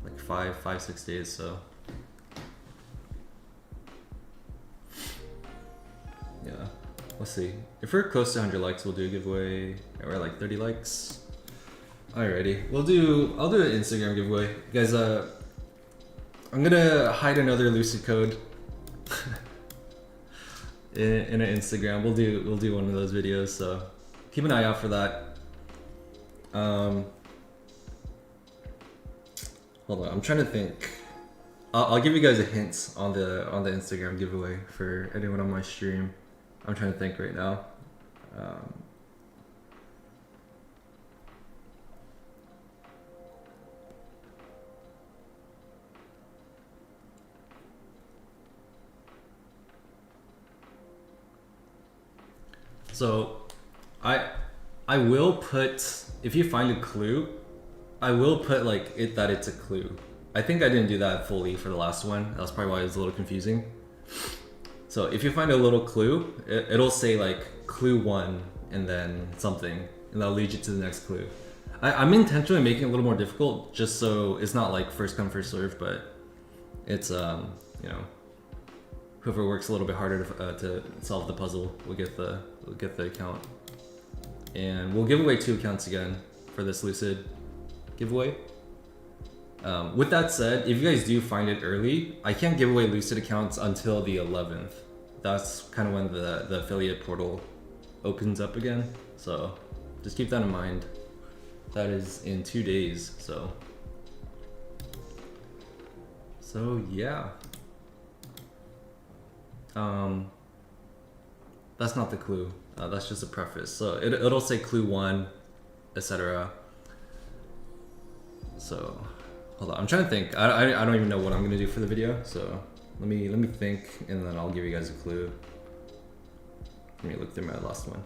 Speaker 1: like 5-6 days. So. Yeah, let's see. If we're close to 100 likes, we'll do a giveaway. We're at like 30 likes. Alrighty, I'll do an Instagram giveaway, guys. I'm gonna hide another Lucid code in an Instagram. We'll do one of those videos, so keep an eye out for that. Hold on, I'm trying to think. I'll give you guys a hint on the Instagram giveaway for anyone on my stream. I'm trying to think right now. So I will put, if you find a clue, I will put like that it's a clue. I think I didn't do that fully for the last one. That's probably why it was a little confusing. So if you find a little clue, it'll say like clue 1 and then something, and that'll lead you to the next clue. I'm intentionally making it a little more difficult just so it's not like first come first serve, but it's you know, whoever works a little bit harder to solve the puzzle will get the account. And we'll give away 2 accounts again for this Lucid giveaway. With that said, if you guys do find it early, I can't give away Lucid accounts until the 11th. that's kind of when the affiliate portal opens up again. So just keep that in mind. That is in 2 days. So yeah. That's not the clue. That's just a preface. So it'll say clue 1, etc. So hold on, I'm trying to think. I don't even know what I'm gonna do for the video. So let me think, and then I'll give you guys a clue. Let me look through my last one.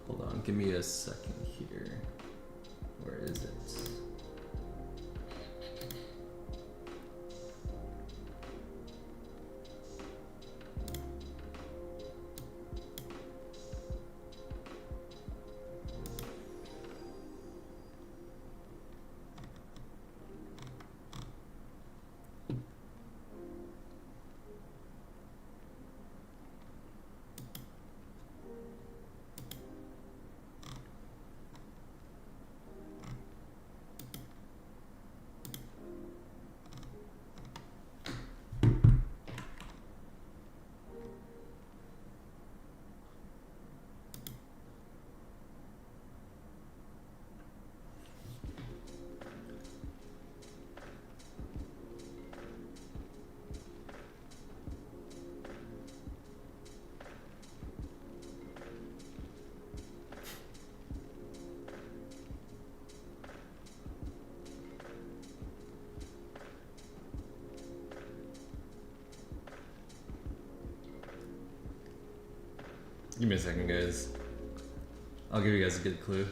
Speaker 1: Hold on, give me a second here. Where is it? Give me a second, guys. I'll give you guys a good clue.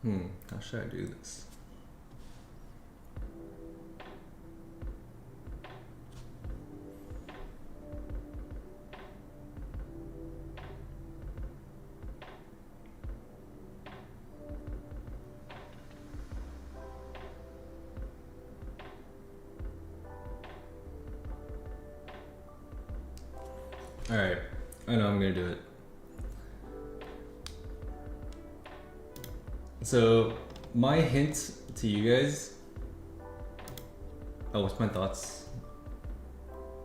Speaker 1: How should I do this? Alright, I know I'm gonna do it. So, my hint to you guys. Oh, what's my thoughts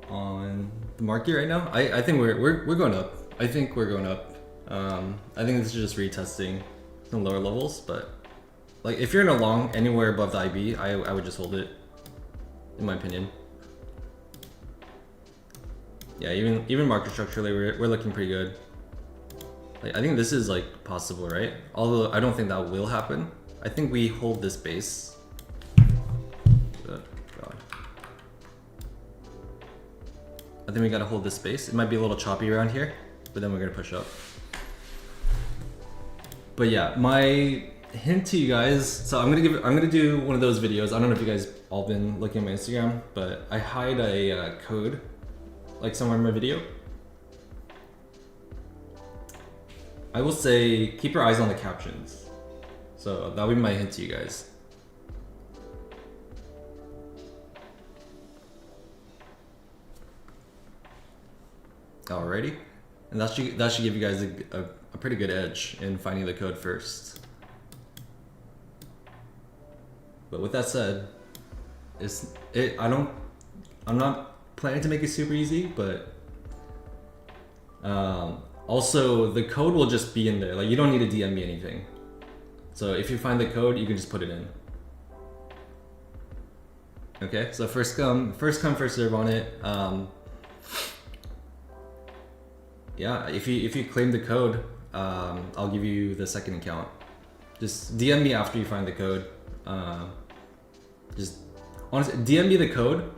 Speaker 1: on the market right now? I think we're going up. I think we're going up. I think this is just retesting some lower levels, but like if you're in a long anywhere above the IB, I would just hold it, in my opinion. Yeah, even market structurally, we're looking pretty good. Like, I think this is like possible, right? Although I don't think that will happen. I think we hold this base. Good God. I think we gotta hold this base. It might be a little choppy around here, but then we're gonna push up. But yeah, my hint to you guys. So I'm gonna do one of those videos. I don't know if you guys all been looking at my Instagram, but I hide a code like somewhere in my video. I will say keep your eyes on the captions. So that'll be my hint to you guys. Alrighty, and that should give you guys a pretty good edge in finding the code first. But with that said, I'm not planning to make it super easy, but also the code will just be in there. Like, you don't need to DM me anything. So if you find the code, you can just put it in. Okay, so first come, first serve on it. Yeah, if you claim the code, I'll give you the second account. Just DM me after you find the code. Just honestly, DM me the code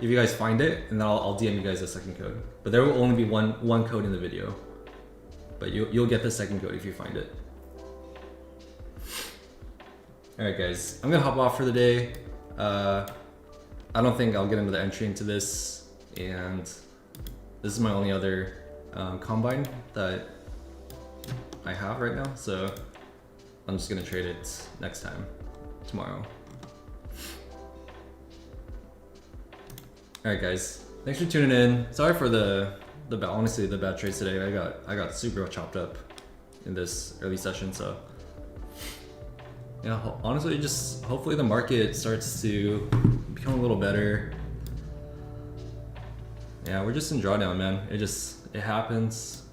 Speaker 1: if you guys find it, and then I'll DM you guys the second code. But there will only be one code in the video. But you'll get the second code if you find it. Alright guys, I'm gonna hop off for the day. I don't think I'll get another entry into this, and this is my only other combine that I have right now, so I'm just gonna trade it next time, tomorrow. Alright guys, thanks for tuning in. Sorry for honestly the bad trades today. I got super chopped up in this early session, so yeah, honestly, just hopefully the market starts to become a little better. Yeah, we're just in drawdown, man. It happens,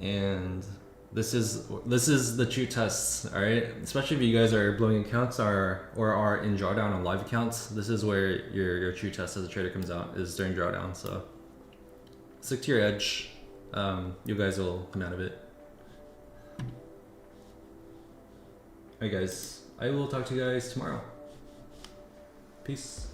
Speaker 1: and this is the true test, all right? Especially if you guys are blowing accounts or are in drawdown on live accounts. This is where your true test as a trader comes out, is during drawdown. So stick to your edge. You guys will come out of it. Alright guys, I will talk to you guys tomorrow. Peace.